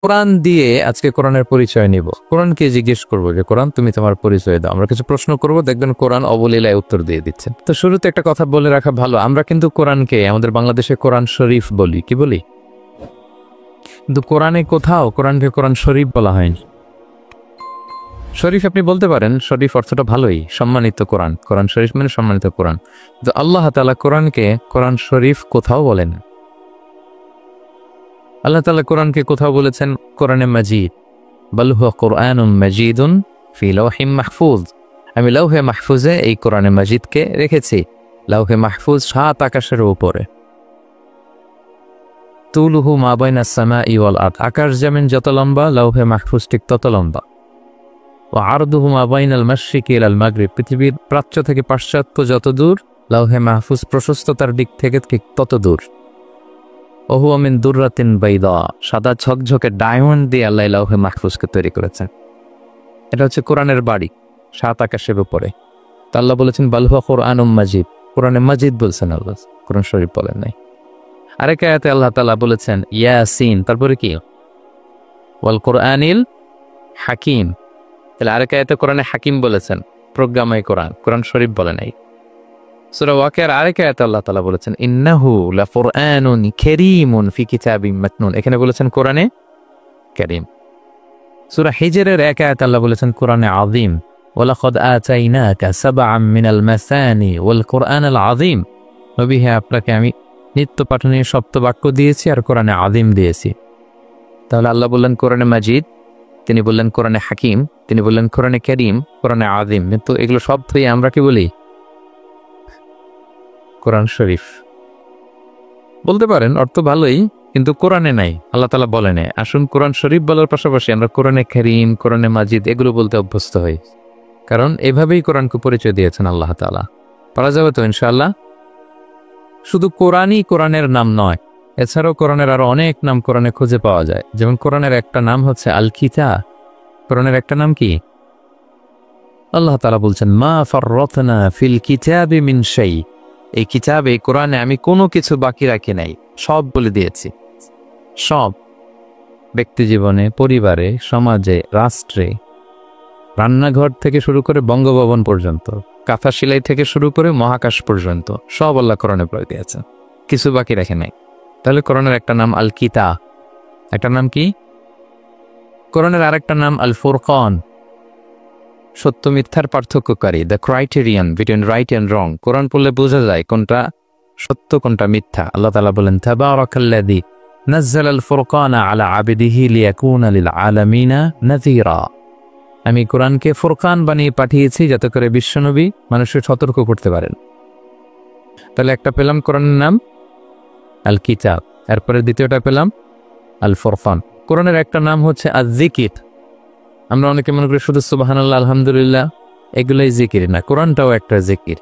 কোরআন দিয়ে আজকে কোরআনের পরিচয় নিব। কোরআনকে জিজ্ঞেস করবো যে কোরআন তুমি তোমার পরিচয় দাও। আমরা কিছু প্রশ্ন করব, দেখবেন কোরআন অবলীলায় উত্তর দিয়ে দিচ্ছেন। তো শুরুতে একটা কথা বলে রাখা ভালো, আমরা কিন্তু কোরআনকে আমাদের বাংলাদেশে কোরআন শরীফ বলি। কি বলি? কিন্তু কোরআনে কোথাও কোরআনকে কোরআন শরীফ বলা হয়নি। শরীফ আপনি বলতে পারেন, শরীফ অর্থটা ভালোই, সম্মানিত কোরআন। কোরআন শরীফ মানে সম্মানিত কোরআন। তো আল্লাহ তাআলা কোরআনকে কোরআন শরীফ কোথাও বলেন। আল্লাহ তাআলা কোরআনকে কোথাও বলেছেন কোরআনে মাজিদ, বাল হুয়া কুরআনুম মাজিদুন ফি লাওহিম মাহফুজ। আমি লাওহে মাহফুজে এই কোরআনে মাজিদকে রেখেছি। লাওহে মাহফুজ 7 আকাশের উপরে। তুলুহু মা বাইনাস সামাই ওয়াল আরদ, আকাশ জমিন যত লম্বা লাওহে মাহফুজ ঠিক তত লম্বা। ওয়া আরদুহু মা বাইনাল মাশরিকি ইলাল মাগরিব, পৃথিবীর প্রাচ্য থেকে পাশ্চাত্য যত দূর লাওহে মাহফুজ প্রশস্ততার দিক থেকে ঠিক তত দূর। ওহুয়া মিন দুররাতিন বাইদা, সাদা ঝকঝকে ডায়মন্ড দিয়ে আল্লাহ লাওহে মাহফুজকে তৈরি করেছেন। এটা হচ্ছে কোরআনের বাড়ি 7 আকাশের উপরে। তা আল্লাহ বলেছেন বাল হুয়া কুরআনুম মাজিদ, কোরআনে মাজিদ বলছেন আল্লাহ, কোরআন শরীফ বলেন নাই। আরেক আয়াতে আল্লাহ তাআলা বলেছেন ইয়াসিন, তারপরে কি ওয়াল কুরআনিল হাকিম। তাহলে আরেক আয়াতে কোরআনে হাকিম বলেছেন, প্রজ্ঞাময় কোরআন, কোরআন শরীফ বলে নাই। সূরা ওয়াকিয়ার আরেক আয়াতে আল্লাহ তাআলা বলেছেন ইন্নাহু লাকুরআনুন কারীমুন ফি কিতাবিম মাকনুন, এখানে বলেছেন কোরআনে কারীম। সূরা হিজরের এক আয়াতে আল্লাহ বলেছেন কোরআনে আযীম, ওয়ালাকাদ আতাইনাকা সাবআম মিনাল মাসানি ওয়াল কুরআনাল আযীম। নবী হে, আপনাকে আমি নিত্য পাঠনীয় সপ্তবাক্য দিয়েছি আর কোরআনে আযীম দিয়েছি। তাহলে আল্লাহ বললেন কোরআনে মাজিদ, তিনি বললেন কোরআনে হাকিম, তিনি বললেন কোরআনে কারীম, কোরআনে আযীম। কিন্তু এগুলো সব থেকে আমরা কি বলি? কোরআন শরীফ বলতে পারেন, অর্থ ভালোই, কিন্তু কোরআনে নাই, আল্লাহ তাআলা বলে নাই। আসুন কোরআন শরীফ বলার পাশাপাশি আমরা কোরআনে কারীম, কোরআনে মাজিদ এগুলো বলতে অভ্যস্ত হই, কারণ এভাবেই কোরআনকে পরিচয় দিয়েছেন আল্লাহ তাআলা। পারা যাবে তো ইনশাআল্লাহ? শুধু কোরআনই কোরআনের নাম নয়, এছাড়াও কোরআনের আরো অনেক নাম কোরআনে খুঁজে পাওয়া যায়। যেমন কোরআনের একটা নাম হচ্ছে আল কিতাব। কোরআনের একটা নাম কি? আল্লাহ তাআলা বলছেন মা ফাররাতনা ফিল কিতাবি মিন শাই, এই কিতাবে, এই কোরআনে আমি কোনো কিছু বাকি রাখি নাই, সব বলে দিয়েছি। সব, ব্যক্তি জীবনে, পরিবারে, সমাজে, রাষ্ট্রে, রান্নাঘর থেকে শুরু করে বঙ্গভবন পর্যন্ত, কাঁথা সেলাই থেকে শুরু করে মহাকাশ পর্যন্ত সব আল্লাহ কোরআনে বলে দিয়েছেন, কিছু বাকি রাখে নাই। তাহলে কোরআনের একটা নাম আল কিতাব, একটা নাম কি? কোরআনের আরেকটা নাম আল ফুরকান, সত্য মিথ্যার পার্থক্যকারী, the criterion between right and wrong. কোরআন পড়লে বোঝা যায় কোনটা সত্য কোনটা মিথ্যা। আল্লাহ তাআলা বলেন তাবারাকাল্লাযী নাযালাল ফুরকানা আলা আবদিহি লিয়াকুনা লিল আলামিনা নাযীরা, আমি কোরআনকে ফুরকান বানিয়ে পাঠিয়েছি যাতে করে বিশ্বনবী মানুষকে সতর্ক করতে পারেন। তাহলে একটা পেলাম কোরআনের নাম আল কিতাব, এরপরে দ্বিতীয়টা পেলাম আল ফুরকান। কোরআনের একটা নাম হচ্ছে আয-যিকির। আমরা অনেকে মনে করি শুধু সুবহানাল্লাহ, আলহামদুলিল্লাহ এগুলোই জিকির, না, কোরআনটাও একটা জিকির।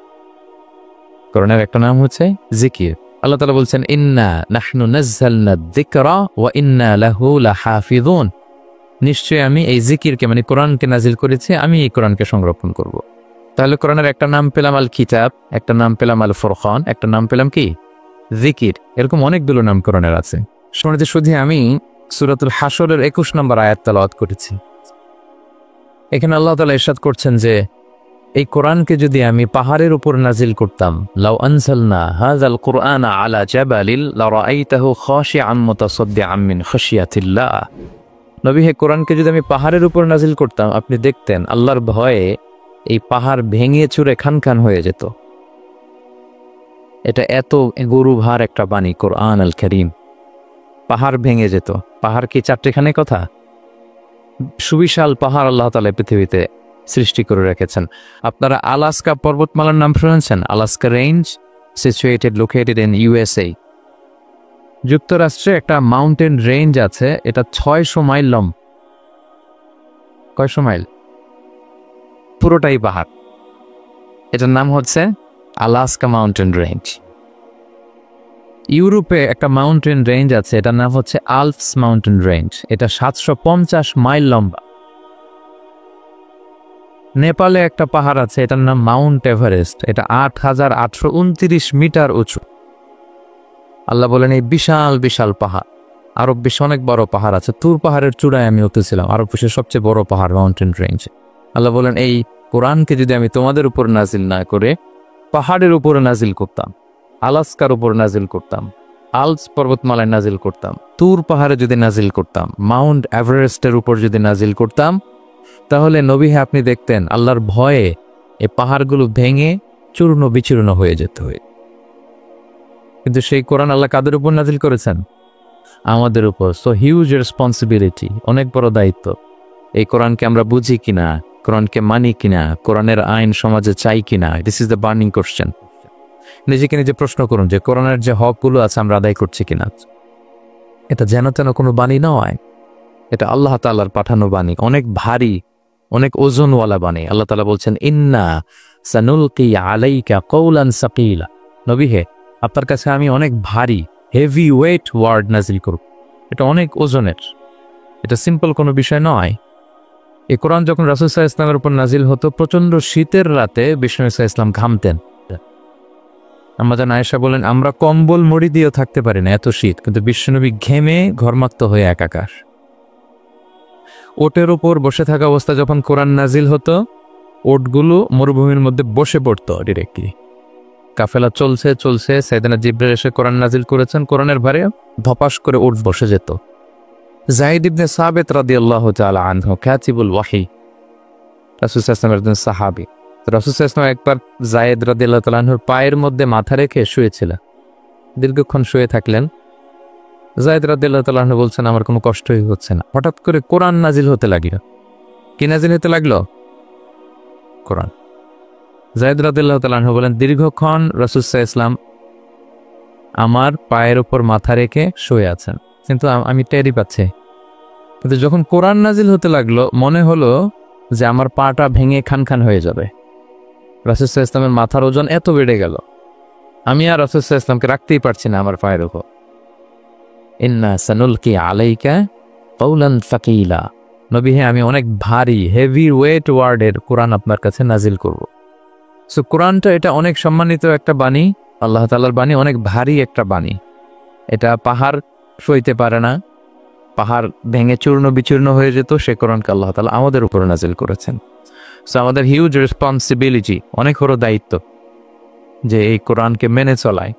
কোরআনের একটা নাম হচ্ছে জিকির। আল্লাহ তাআলা বলছেন ইন্না নাহনু নাযালনা যিকরা ওয়া ইন্না লাহু লাহাফিযুন, নিশ্চয়ই আমি এই জিকিরকে মানে কোরআনকে নাজিল করেছি, আমি এই কোরআনকে সংরক্ষণ করব। তাহলে কোরআনের একটা নাম পেলাম আল কিতাব, একটা নাম পেলাম আল ফুরকান, একটা নাম পেলাম কি? জিকির। এরকম অনেকগুলো নাম কোরআনের আছে। শুনে শুধু আমি সূরাতুল হাশরের 21 নম্বর আয়াত তেলাওয়াত করেছি। এখানে আল্লাহ তাআলা ইরশাদ করছেন যে এই কোরআনকে যদি আমি পাহাড়ের উপর নাজিল করতাম, লাউ আনজালনা হাযাল কুরআনা আলা জাবালিল লারাআইতাহু খাশিআন মুতাসাদ্দিআন মিন খাশিয়াতিল্লাহ। নবী হে, কোরআনকে যদি আমি পাহাড়ের উপর নাজিল করতাম, আপনি দেখতেন আল্লাহর ভয়ে এই পাহাড় ভেঙে চুরে খানখান হয়ে যেত। এটা এত গরুভার একটা বাণী কোরআন আল কারীম, পাহাড় ভেঙে যেত। পাহাড় কি চারটেখানে কথা? সুবিশাল পাহাড় আল্লাহ তাআলা পৃথিবীতে সৃষ্টি করে রেখেছেন। আপনারা আলাস্কা পর্বতমালার নাম শুনেছেন? Alaska range, located in USA. যুক্তরাষ্ট্রে একটা মাউন্টেন রেঞ্জ আছে, এটা 600 মাইল লম্বা। কয়শো মাইল? পুরোটাই পাহাড়। এটার নাম হচ্ছে আলাস্কা মাউন্টেন রেঞ্জ। ইউরোপে একটা মাউন্টেন রেঞ্জ আছে, এটার নাম হচ্ছে আল্পস মাউন্টেন রেঞ্জ, এটা 750 মাইল লম্বা। নেপালে একটা পাহাড় আছে, এটার নাম মাউন্ট এভারেস্ট, এটা 8829 মিটার উঁচু। আল্লাহ বলেন এই বিশাল বিশাল পাহাড় আরব বিশ্বে অনেক বড় পাহাড় আছে, তুর পাহাড়ের চূড়ায় আমি উঠেছিলাম, আরব বিশ্বের সবচেয়ে বড় পাহাড়, মাউন্টেন রেঞ্জ। আল্লাহ বলেন, এই কোরআনকে যদি আমি তোমাদের উপর নাজিল না করে পাহাড়ের উপরে নাজিল করতাম, আলাস্কার উপর নাজিল করতাম, আলস পর্বতমালায় নাজিল করতাম, তুর পাহাড়ে যদি নাজিল করতাম, মাউন্ট এভারেস্টের উপর যদি নাজিল করতাম, তাহলে নবী হে আপনি দেখতেন আল্লাহর ভয়ে এই পাহাড়গুলো ভেঙে চূর্ণ বিচূর্ণ হয়ে যেত। কিন্তু সেই কোরআন আল্লাহ কাদের উপর নাজিল করেছেন? আমাদের উপর। সো হিউজ রেসপন্সিবিলিটি, অনেক বড় দায়িত্ব। এই কোরআনকে আমরা বুঝি কিনা, কোরআনকে মানি কিনা, কোরআনের আইন সমাজে চাই কিনা, this is the burning question. নিজেকে নিজে প্রশ্ন করুন যে কোরআনের যে হকগুলো আছে আমরা আদায় করছি কিনা। এটা যেন তেন কোনো বাণী নয়, এটা আল্লাহ তাআলার পাঠানো বাণী, অনেক ভারী, অনেক ওজনওয়ালা বাণী। আল্লাহ তাআলা বলছেন, ইন্না সানুলকি আলাইকা কওলান সাকিলা, নবী হে আপনার কাছে আমি অনেক ভারী, হেভি ওয়েট ওয়ার্ড নাজিল করব। এটা অনেক ওজনের, এটা সিম্পল কোনো বিষয় নয়। এই কোরআন যখন রাসূল সাল্লাল্লাহু আলাইহি ওয়াসাল্লামের উপর নাজিল হতো, প্রচন্ড শীতের রাতে বিষ্ণু ইসলাম ঘামতেন। আমাদের আয়েশা বলেন, আমরা কম্বল মুড়ি দিয়েও থাকতে পারি না, এত শীত, কিন্তু বিশ্বনবী ঘেমে ঘর্মাক্ত হয়ে একাকার। ওটের উপর বসে থাকা অবস্থা যখন কোরআন নাজিল হতো, ওটগুলো মরুভূমির মধ্যে বসে পড়তো ডিরেক্টলি। কাফেলা চলছে চলছে, সাইয়েদনা জিবরাইল এসে কোরআন নাজিল করেছেন, কোরআনের ভারে ধপাস করে ওট বসে যেত। যায়েদ ইবনে সাবিত রাদিয়াল্লাহু তাআলা আনহু কাতিবুল ওয়াহি, রাসূল সাল্লাল্লাহু আলাইহি ওয়াসাল্লামের একজন সাহাবী। রাসূল সাল্লাল্লাহু আলাইহি ওয়াসাল্লাম একবার যায়েদ রাদিয়াল্লাহু তাআলা আনহুর পায়ের মধ্যে মাথা রেখে শুয়েছিলেন। দীর্ঘক্ষণ শুয়ে থাকলেন। যায়েদ রাদিয়াল্লাহু তাআলা আনহু বলছেন, আমার কোনো কষ্টই হচ্ছে না। হঠাৎ করে কোরআন নাজিল হতে লাগলো। কি নাজিল হতে লাগলো? কোরআন। যায়েদ রাদিয়াল্লাহু তাআলা আনহু বলেন, দীর্ঘক্ষণ রাসূল সাল্লাল্লাহু আলাইহি ওয়াসাল্লাম আমার পায়ের উপর মাথা রেখে শুয়ে আছেন, কিন্তু আমি টেরই পাচ্ছি। কিন্তু যখন কোরআন নাজিল হতে লাগলো, মনে হলো যে আমার পাটা ভেঙে খান খান হয়ে যাবে। রাসূল সাল্লাল্লাহু আলাইহি ওয়াসাল্লামের মাথার ওজন এত বেড়ে গেল, আমি আর রাসূল সাল্লাল্লাহু আলাইহি ওয়াসাল্লামকে রাখতেই পারছি না আমার পায়ের উপর। ইন্না সানুলকি আলাইকা কওলান সাকিলা, নবী হে আমি অনেক ভারী, হেভি ওয়েট ওয়ার্ডের কোরআন আপনার কাছে নাজিল করব। সো কোরআনটা এটা অনেক সম্মানিত একটা বাণী, আল্লাহ তাআলার বাণী, অনেক ভারী একটা বাণী। এটা পাহাড় সইতে পারে না, পাহাড় ভেঙে চূর্ণ বিচূর্ণ হয়ে যেত, সে কোরআনকে আল্লাহ তাআলা আমাদের উপরে নাজিল করেছেন। সো আমাদের হিউজ রেসপন্সিবিলিটি, অনেক বড় দায়িত্ব যে এই কোরআনকে মেনে চলায়,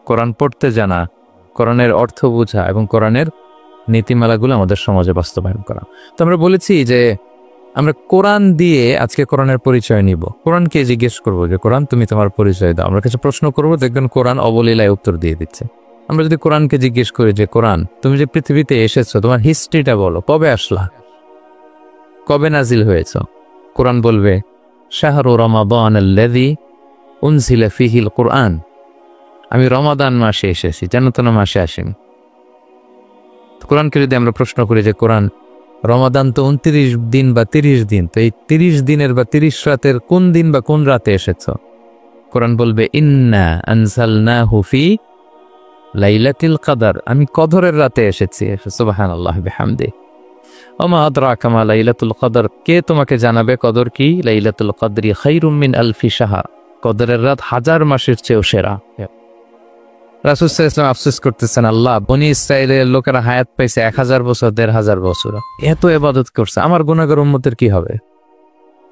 কোরআন পড়তে জানা, কোরআনের অর্থ বোঝা এবং কোরআনের নীতিমালাগুলো আমাদের সমাজে বাস্তবায়ন করা। তো আমরা বলেছি যে আমরা কোরআন দিয়ে আজকে কোরআনের পরিচয় নিব। কোরআনকে জিজ্ঞেস করবো যে কোরআন তুমি তোমার পরিচয় দাও। আমরা কিছু প্রশ্ন করবো, দেখবেন কোরআন অবলীলায় উত্তর দিয়ে দিচ্ছে। আমরা যদি কোরআনকে জিজ্ঞেস করি যে কোরআন তুমি যে পৃথিবীতে এসেছো, তোমার হিস্ট্রিটা বলো, কবে আসলা, কবে নাজিল হয়েছ, কোরআন বলবে শাহরু রমাদানাল্লাযী উনজিলা ফীহিল কুরআন, আমি রমাদান মাসে এসেছি, যেন তেন মাসে আসিনি। কোরআনকে যদি আমরা প্রশ্ন করি যে কোরআন রমাদান তো 29 দিন বা 30 দিন, তো এই 30 দিনের বা 30 রাতের কোন দিন বা কোন রাতে এসেছ? কোরআন বলবে ইন্না আনজালনাহু ফি লাইলাতুল কদর, আমি কদরের রাতে এসেছি। সুবহানাল্লাহ বিহামদি। ওমা আদরাকা মা লাইলাতুল কদর, কে তোমাকে জানাবে কদর কি? লাইলাতুল কদরি খায়রুম মিন আলফি শাহর, কদরের রাত 1000 মাসের চেয়েও সেরা। রাসূল সাল্লাল্লাহু আলাইহি ওয়াসাল্লাম আফসোস করতেছেন, আল্লাহ বনি ইসরাইলের লোকেরা হায়াত পাইছে 1000 বছর, 1500 বছর, এত ইবাদত করছে, আমার গুনাহগার উম্মতের কি হবে?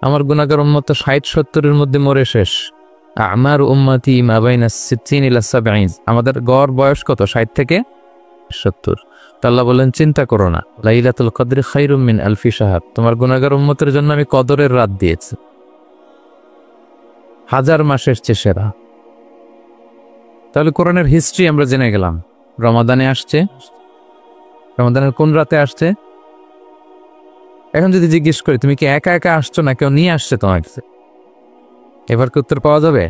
আমার গুনাহগার উম্মত তো 60-70 এর মধ্যে মরে শেষ। আমার উম্মতি মা বাইনা 60 ইলা 70, আমাদের গড় বয়স কত? 60 থেকে 70। তো আল্লাহ বলেন চিন্তা করো না, লাইলাতুল কদরি খায়রুম মিন আলফি শাহর, তোমার গুনাহগার উম্মতের জন্য আমি কদরের রাত দিয়েছি, 1000 মাসের চেয়ে সেরা। তাহলে কোরআনের হিস্ট্রি আমরা জেনে গেলাম। রমাদানে আসছে, রমাদানের কোন রাতে আসছে? এখন যদি জিজ্ঞেস করি তুমি কি একা একা আসছো না কেউ নিয়ে আসছে তোমার কাছে, এবার কি উত্তর পাওয়া যাবে?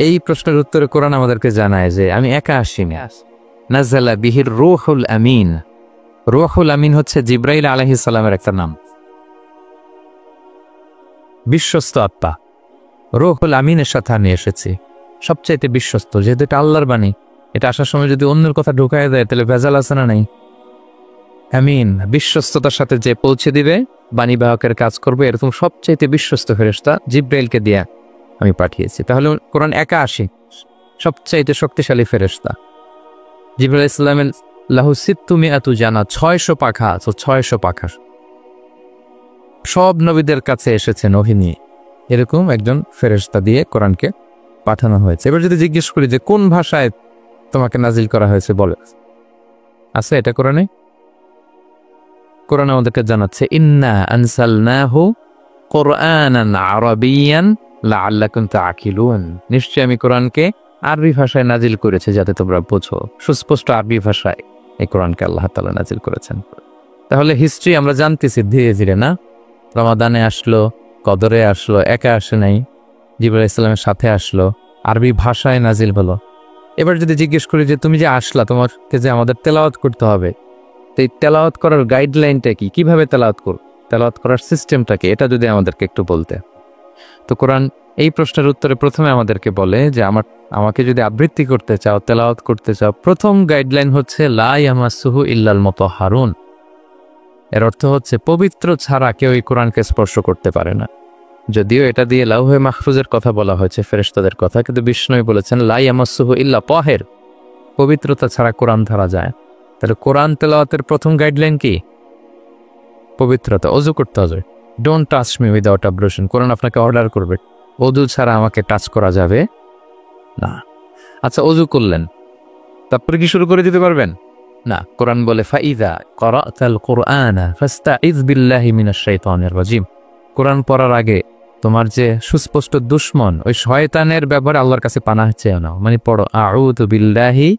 এই প্রশ্নের উত্তরে কোরআন আমাদেরকে জানায় যে আমি একা আসিনি। নাযালা বিহির রূহুল আমিন। রূহুল আমিন হচ্ছে জিবরাইল আলাইহিস সালামের একটা নাম, বিশ্বস্ত আত্মা। রূহুল আমিনের সাথে আমি এসেছি, সবচাইতে বিশ্বস্ত, যেহেতু এটা আল্লাহর বাণী। এটা আসার সময় যদি অন্যের কথা ঢুকায় দেয় তাহলে ভেজাল আছে না নাই? আমিন, বিশ্বস্ততার সাথে যে পৌঁছে দিবে, বাণী বাহকের কাজ করবে, এরকম সবচাইতে বিশ্বস্ত ফেরেশতা জিবরাইলকে দিয়ে আমি পাঠিয়েছি। তাহলে কোরআন একা আসি, সবচাইতে শক্তিশালী ফেরেশতা। জিবরাইল ইসলামের লাহু সিত্তুমিআতু জানা, 600 পাখা, 600 পাখা। সব নবীদের কাছে এসেছে ওহী নিয়ে, এরকম একজন ফেরেশতা দিয়ে কোরআনকে পাঠানো হয়েছে। এবার যদি জিজ্ঞেস করি যে কোন ভাষায় তোমাকে নাজিল করা হয়েছে, বলে আছে এটা কোরআনে? কোরআন আমাদেরকে জানাচ্ছে ইন্না আনসালনাহু কুরআনান আরাবিয়ান লাআল্লাকুম তাআকিলুন, নিশ্চয়ই আমি কোরআনকে আরবি ভাষায় নাজিল করেছি যাতে তোমরা বোঝো। সুস্পষ্ট আরবি ভাষায় এই কোরআনকে আল্লাহ তাআলা নাজিল করেছেন। তাহলে হিস্ট্রি আমরা জানতেছি ধীরে ধীরে, না? রমাদানে আসলো, কদরে আসলো, একা আসে নাই, জিবরাইল আলাইহিস সালামের সাথে আসলো, আরবি ভাষায় নাজিল হলো। এবার যদি জিজ্ঞেস করি যে তুমি যে আসলা, তোমাকে যে আমাদের তেলাওয়াত করতে হবে, তো এই তেলাওয়াত করার গাইডলাইনটা কি, কিভাবে তেলাওয়াত করব, তেলাওয়াত করার সিস্টেমটা কি, এটা যদি আমাদেরকে একটু বলতে। তো কোরআন এই প্রশ্নের উত্তরে প্রথমে আমাদেরকে বলে যে আমাকে যদি আবৃত্তি করতে চাও, তেলাওয়াত করতে চাও, প্রথম গাইডলাইন হচ্ছে লা ইয়ামাসসুহু ইল্লাল মুতাহহারুন। এর অর্থ হচ্ছে পবিত্র ছাড়া কেউ এই কোরআনকে স্পর্শ করতে পারে না। যদিও এটা দিয়ে লাউহে মাহফুজের কথা বলা হয়েছে, ফেরেশতাদের কথা, কিন্তু বিষ্ণু বলেছেন লা ইয়ামাসসুহু ইল্লা তাহির, পবিত্রতা ছাড়া কোরআন ধরা যায়। তাহলে কোরআন তেলাওয়াতের প্রথম গাইডলাইন কি? পবিত্রতা, ওযু করতে হবে। Don't touch me without ablution. কোরআন আপনাকে অর্ডার করবে ওযু ছাড়া আমাকে টাচ করা যাবে না। আচ্ছা, ওযু করলেন, তারপরে কি শুরু করে দিতে পারবেন? না, কোরআন বলে ফাইযা ক্বরাতাল কুরআনা ফাস্তাইয বিল্লাহি মিনাশ শাইতানির রাজিম। কোরআন পড়ার আগে তোমার যে সুস্পষ্ট দুশমন ওই শয়তানের ব্যাপারে আল্লাহর কাছে পানাহ চেয়ে নাও, মানে পড়ো আউযু বিল্লাহি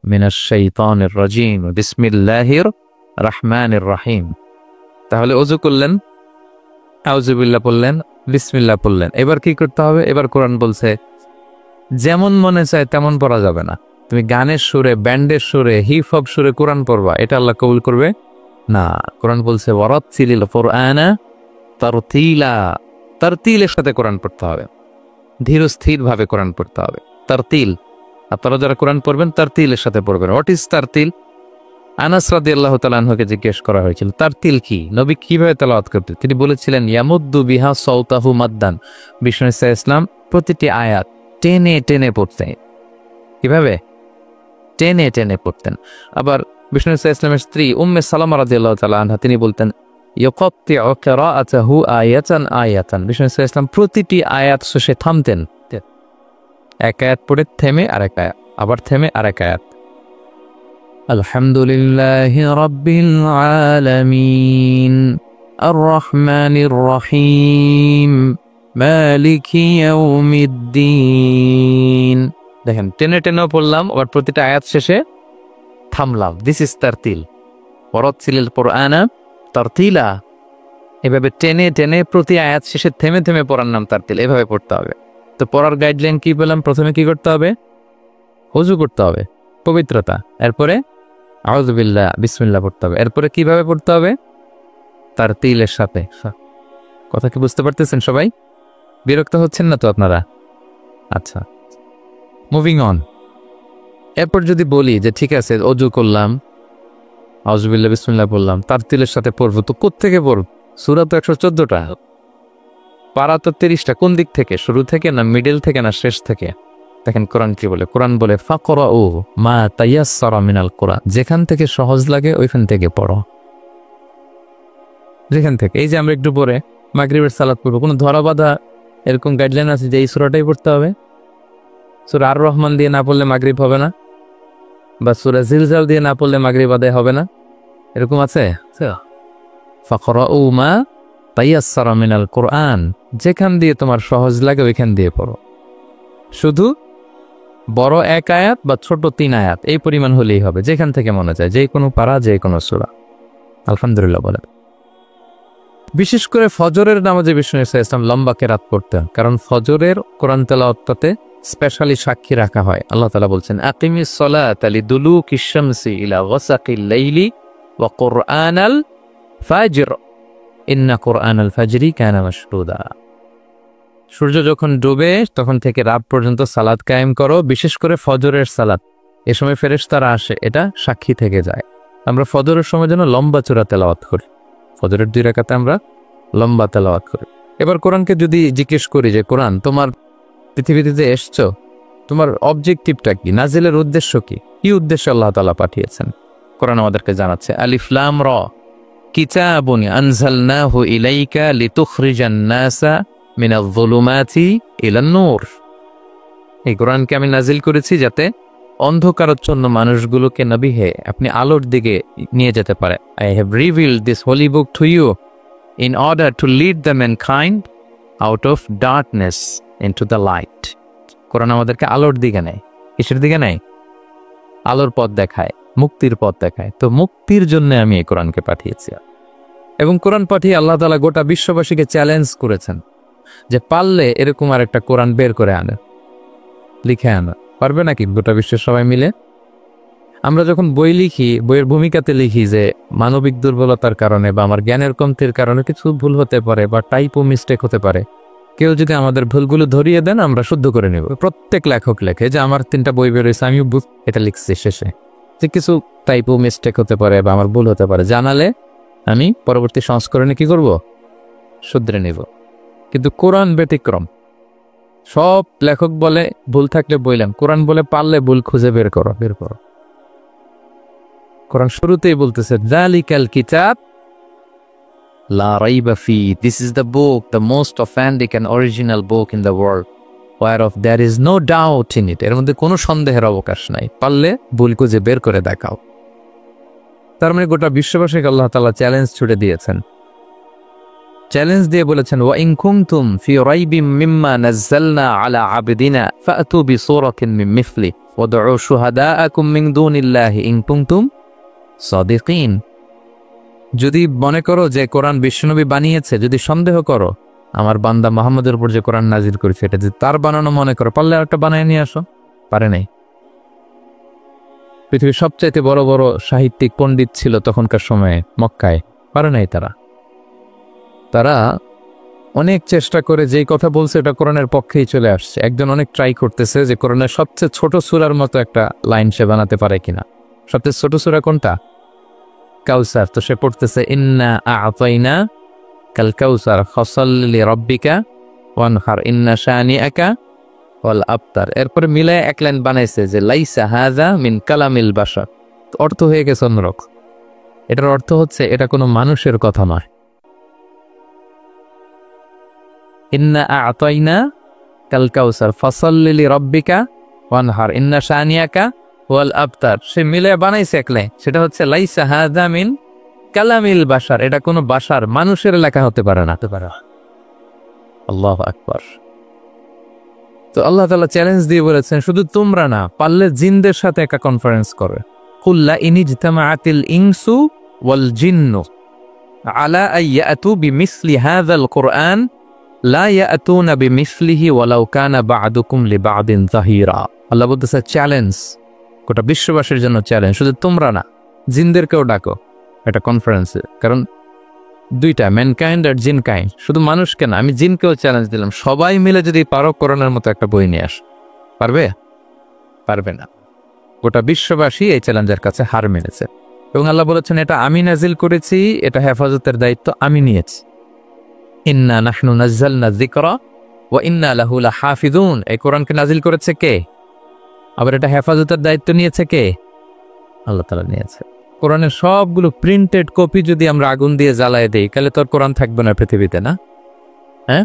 মিনাশ শাইতানির রাজিম বিসমিল্লাহির রহমানির রহিম। তাহলে ওযু করলেন, আউযু বিল্লাহ পড়লেন, বিসমিল্লাহ পড়লেন। এবার কি করতে হবে? এবার কোরআন বলছে যেমন মনে চায় তেমন পড়া যাবে না। তুমি গানের সুরে, ব্যান্ডের সুরে, হিপ হপ সুরে কোরআন পড়বা, এটা আল্লাহ কবুল করবে না। কোরআন বলছে ওয়ারাত্তিলিল কুরআনা তারতিলা, তারতিলের সাথে কোরআন পড়তে হবে, ধীর স্থির ভাবে কোরআন পড়তে হবে। তারতিল, আপনারা যারা কোরআন পড়বেন তারতিলের সাথে পড়বেন। What is তারতিল? আনাস রাদিয়াল্লাহু তাআলা আনহুকে জিজ্ঞেস করা হয়েছিল তারতিল কি, নবী কিভাবে তেলাওয়াত করতেন? তিনি বলেছিলেন ইয়ামুদ্দু বিহা সাওতাহু মাদ্দান। বিষ্ণু ইসলাম প্রতিটি আয়াত টেনে টেনে পড়তেন। কিভাবে? টেনে টেনে পড়তেন। আবার বিষ্ণু ইসলামের স্ত্রী উম্মে সালামা রাদিয়াল্লাহু তাআলা আনহা, তিনি বলতেন ইয়াকাত্তিউ কিরাআতাহু আয়াতান আয়াতান। বিষ্ণু ইসলাম প্রতিটি আয়াত শেষে থামতেন, এক আয়াত পড়ে থেমে আরেক আয়াত, আবার থেমে আরেক আয়াত। আলহামদুলিল্লাহি রাব্বিল আলামিন আর রহমানির রহিম মালিকি ইয়াউমিদ্দিন। দেখেন, টেনে টেনেও পড়লাম, আবার প্রতিটা আয়াত শেষে থামলাম। This is তারতিল। ওয়ারাত্তিলিল কুরআনা তারতিলা। এভাবে টেনে টেনে প্রতি আয়াত শেষে থেমে থেমে পড়ার নাম তারতিল। এভাবে পড়তে হবে। তো পড়ার গাইডলাইন কি বললাম? প্রথমে কি করতে হবে? ওযু করতে হবে, পবিত্রতা। এরপরে আউযু বিল্লাহ, বিসমিল্লাহ পড়তে হবে। এরপরে কিভাবে পড়তে হবে? তারতিলের সাথে। কথা কি বুঝতে পারতেছেন সবাই? বিরক্ত হচ্ছেন না তো আপনারা? আচ্ছা, মুভিং অন। এরপর যদি বলি যে ঠিক আছে, ওযু করলাম, আউযু বিল্লাহ বিসমিল্লাহ পড়লাম, তারতিলের সাথে পড়বো, তো কোত্থেকে পড়ব? সূরা তো 114টা, পারা তো 30টা। কোন দিক থেকে? শুরু থেকে না মিডল থেকে না শেষ থেকে? দেখেন কোরআন কি বলে। কোরআন বলে ফাকরাউ মা তায়াসসারা মিনাল কোরআন, যেখান থেকে সহজ লাগে ওইখান থেকে পড়ো। যেখান থেকে, এই যে আমরা একটু পরে মাগরিবের সালাত পড়বো, কোনো ধরা বাঁধা এরকম গাইডলাইন আছে যে এই সূরাটাই পড়তে হবে? সূরা আর রহমান দিয়ে না পড়লে মাগরিব হবে না, বা সূরা জিলজাল দিয়ে না পড়লে মাগরিব আদায় হবে না, এরকম আছে? ফাকরাউ মা তায়াসসারা মিনাল কোরআন, যেখান দিয়ে তোমার সহজ লাগে ওইখান দিয়ে পড়ো। শুধু বড় এক আয়াত বা ছোট 3 আয়াত এই পরিমাণ হলেই হবে, যেখান থেকে মনে চায়, যে কোনো পারা, যে কোনো সূরা। আলহামদুলিল্লাহ বলে। বিশেষ করে ফজরের নামাজে বিষ্ণু ইসলাম লম্বা কেরাত পড়তেন, কারণ ফজরের কোরআন তেলাওয়াতটাতে স্পেশালি সাক্ষী রাখা হয়। আল্লাহ তাআলা বলছেন আকিমিস সালাতা লিদুলুকিশ শামসি ইলা গাসাকিল লাইলি ওয়া কুরআনাল ফাজর ইন্না কুরআনাল ফাজরি কানা মাশহুদা। সূর্য যখন ডুবে তখন থেকে রাত পর্যন্ত সালাত কায়েম করো, বিশেষ করে ফজরের সালাত। এ সময় ফেরেশতারা আসে, এটা সাক্ষী থেকে যায়। আমরা ফজরের সময় যেন লম্বা চূড়া তেলাওয়াত করি, ফজরের 2 রাকাতে আমরা লম্বা তেলাওয়াত করি। এবার কোরআনকে যদি জিজ্ঞেস করি যে কোরআন, তোমার পৃথিবীতে যে এসছো, তোমার অবজেক্টিভটা কি, নাজিলের উদ্দেশ্য কি, কি উদ্দেশ্যে আল্লাহ তাআলা পাঠিয়েছেন? কোরআন আমাদেরকে জানাচ্ছে। আলিফ লাম র কিতাবুন আনজালনাহু ইলাইকা লিতুখরিজান নাসা মিনাজ যুলুমাতি ইলান নূর। এই কোরআনকে আমি নাজিল করেছি যাতে অন্ধকারাচ্ছন্ন মানুষগুলোকে নবী হে আপনি আলোর দিকে নিয়ে যেতে পারে। I have revealed this holy book to you in order to lead the mankind out of darkness into the light. কোরআন আমাদেরকে আলোর দিকে নেয়। কিসের দিকে নেয়? আলোর পথ দেখায়, মুক্তির পথ দেখায়। তো মুক্তির জন্য আমি এই কোরআনকে পাঠিয়েছি। এবং কোরআন পাঠিয়ে আল্লাহ তাআলা গোটা বিশ্ববাসীকে চ্যালেঞ্জ করেছেন যে পারলে এরকম আর একটা কোরআন বের করে আনে, লিখে আনা। পারবে নাকি গোটা বিশ্বের সবাই মিলে? আমরা যখন বই লিখি, বইয়ের ভূমিকাতে লিখি যে মানবিক দুর্বলতার কারণে বা আমার জ্ঞানের কমতির কারণে কিছু ভুল হতে পারে বা টাইপো মিস্টেক হতে পারে। কেউ যদি আমাদের ভুলগুলো ধরিয়ে দেন আমরা শুদ্ধ করে নেব। প্রত্যেক লেখক লেখে যে আমার 3টা বই বেরোয়েছে, আমিও এটা লিখছি শেষে, যে কিছু টাইপো মিস্টেক হতে পারে বা আমার ভুল হতে পারে, জানালে আমি পরবর্তী সংস্করণে কি করব? শুধরে নেব। কিন্তু কোরআন ব্যতিক্রম। সব লেখক বলে ভুল থাকলে বললাম, কোরআন বলে পারলে ভুল খুঁজে বের করো। কোরআন শুরুতেই বলতেছে যালিকাল কিতাব লা রাইবা ফি, this is the book, the most authentic and original book in the world, whereof there is no doubt in it, এর মধ্যে কোনো সন্দেহের অবকাশ নাই। পারলে ভুল খুঁজে বের করে দেখাও। তার মানে গোটা বিশ্ববাসীকে আল্লাহ তাআলা চ্যালেঞ্জ ছুড়ে দিয়েছেন। চ্যালেঞ্জ দিয়ে বলেছেন ওয়া ইন কুনতুম ফি রাইবিম মিম্মা নাযালনা আলা আবদিনা ফাতু বিসূরাতিন মিন মিসলি ওয়াদউ শুহাদাআকুম মিন দুনিল্লাহি ইন কুনতুম সাদিকিন। যদি মনে করো যে কোরআন বিশ্বনবী বানিয়েছে, যদি সন্দেহ করো আমার বান্দা মুহাম্মদের উপর যে কোরআন নাজিল করেছে এটা যদি তার বানানো মনে করো, পারলে একটা বানায় নিয়ে আসো। পারে নাই। পৃথিবীর সবচাইতে বড় বড় সাহিত্যিক পণ্ডিত ছিল তখনকার সময়ে মক্কায়, পারে নাই তারা অনেক চেষ্টা করে যেই কথা বলছে এটা কোরআনের পক্ষেই চলে আসছে। একজন অনেক ট্রাই করতেছে যে কোরআনের সবচেয়ে ছোট সূরার মতো একটা লাইন সে বানাতে পারে কিনা। সবচেয়ে ছোট সূরা কোনটা? কাউসার। তো সে পড়তেছে ইন্না আ'তাইনা কাল কাউসার ফাসাল্লি লিরাব্বিকা ওয়ানহার ইন্না শানিআকা ওয়াল আবতার। এরপরে মিলায় এক লাইন বানাইছে যে লাইসা হাযা মিন কালামিল বাশার। অর্থ হয়ে গেছে অন্যরকম। এটার অর্থ হচ্ছে এটা কোনো মানুষের কথা নয়। ইন্না আ'তাইনা কাল কাউসার ফাসাল্লি লিরাব্বিকা ওয়ানহার ইন্না শানিআকা ওয়াল আবতার। সে মিলে বানাইছে এক লাইন, সেটা হচ্ছে লাইসা হাযা মিন কালামিল বাশার। এটা কোনো বাশার, মানুষের লেখা হতে পারে না। আল্লাহু আকবার। তো আল্লাহ তাআলা চ্যালেঞ্জ দিয়ে বলেছেন শুধু তোমরা না, পারলে জিনদের সাথে একটা কনফারেন্স করো। কুল্লা ইনিজতামাআতিল ইনসু ওয়াল জিন্নু আলা আইয়াতু বিমিসলি হাযাল কুরআন লা ইয়াতুনা বিমিসলিহি ওয়ালাউ কানা বা'দুকুম লিবা'দিন যাহিরা। আল্লাহ বলতেছে চ্যালেঞ্জ, গোটা বিশ্ববাসীর জন্য চ্যালেঞ্জ। শুধু তোমরা না, জিনদেরকেও ডাকো একটা কনফারেন্সে। কারণ দুইটা, ম্যানকাইন্ড আর জিনকাইন্ড। শুধু মানুষকে না, আমি জিনকেও চ্যালেঞ্জ দিলাম, সবাই মিলে যদি পারো কোরআনের মতো একটা বই নিয়ে আস। পারবে না। গোটা বিশ্ববাসী এই চ্যালেঞ্জের কাছে হার মেনেছে। এবং আল্লাহ বলেছেন এটা আমি নাজিল করেছি, এটা হেফাজতের দায়িত্ব আমি নিয়েছি। ইন্না নাহনু নাযালনা যিকরা ওয়া ইন্না লাহু লাহাফিজুন। এই কোরআনকে নাজিল করেছে কে? আবার এটা হেফাজতের দায়িত্ব নিয়েছে কে? আল্লাহ তাআলা নিয়েছে। কোরআনের সবগুলো প্রিন্টেড কপি যদি আমরা আগুন দিয়ে জ্বালায় দেই তাহলে তোর কোরআন থাকবে না পৃথিবীতে, না? হ্যাঁ,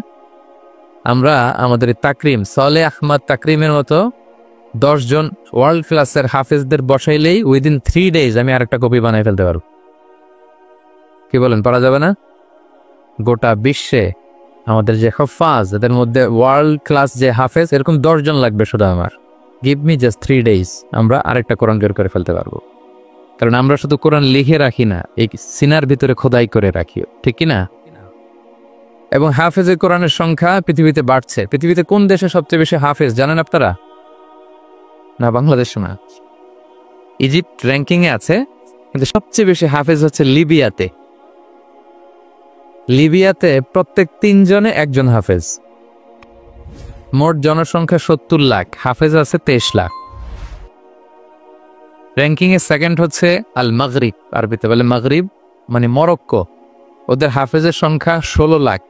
আমরা আমাদের তাকরিম সালেহ আহমদ তাকরিমের মতো 10 জন ওয়ার্ল্ড ক্লাসের হাফেজদের বসাইলেই উইদিন 3 days আমি আরেকটা কপি বানাই ফেলতে পারবো। কি বলেন, পারা যাবে না? গোটা বিশ্বে আমাদের যে হুফাজ, এদের মধ্যে ওয়ার্ল্ড ক্লাস যে হাফেজ, এরকম 10 জন লাগবে শুধু আমার। গিভ মি জাস্ট 3 days, আমরা আরেকটা কোরআন বের করে ফেলতে পারবো। কারণ আমরা শুধু কোরআন লিখে রাখি না, এই সিনার ভিতরে খোদাই করে রাখি, ঠিক কি না? এবং হাফেজে কোরআনের সংখ্যা পৃথিবীতে বাড়ছে। পৃথিবীতে কোন দেশে সবচেয়ে বেশি হাফেজ জানেন আপনারা? না, বাংলাদেশ না, ইজিপ্ট র্যাঙ্কিং এ আছে, কিন্তু সবচেয়ে বেশি হাফেজ হচ্ছে লিবিয়াতে। লিবিয়াতে প্রত্যেক 3 জনে একজন হাফেজ। মোট জনসংখ্যা 70 লাখ, হাফেজ আছে 23 লাখ। র্যাঙ্কিং এ সেকেন্ড হচ্ছে আল মাগরিব, আরবিতে বলে মাগরিব মানে মরক্কো, ওদের হাফেজের সংখ্যা 16 লাখ।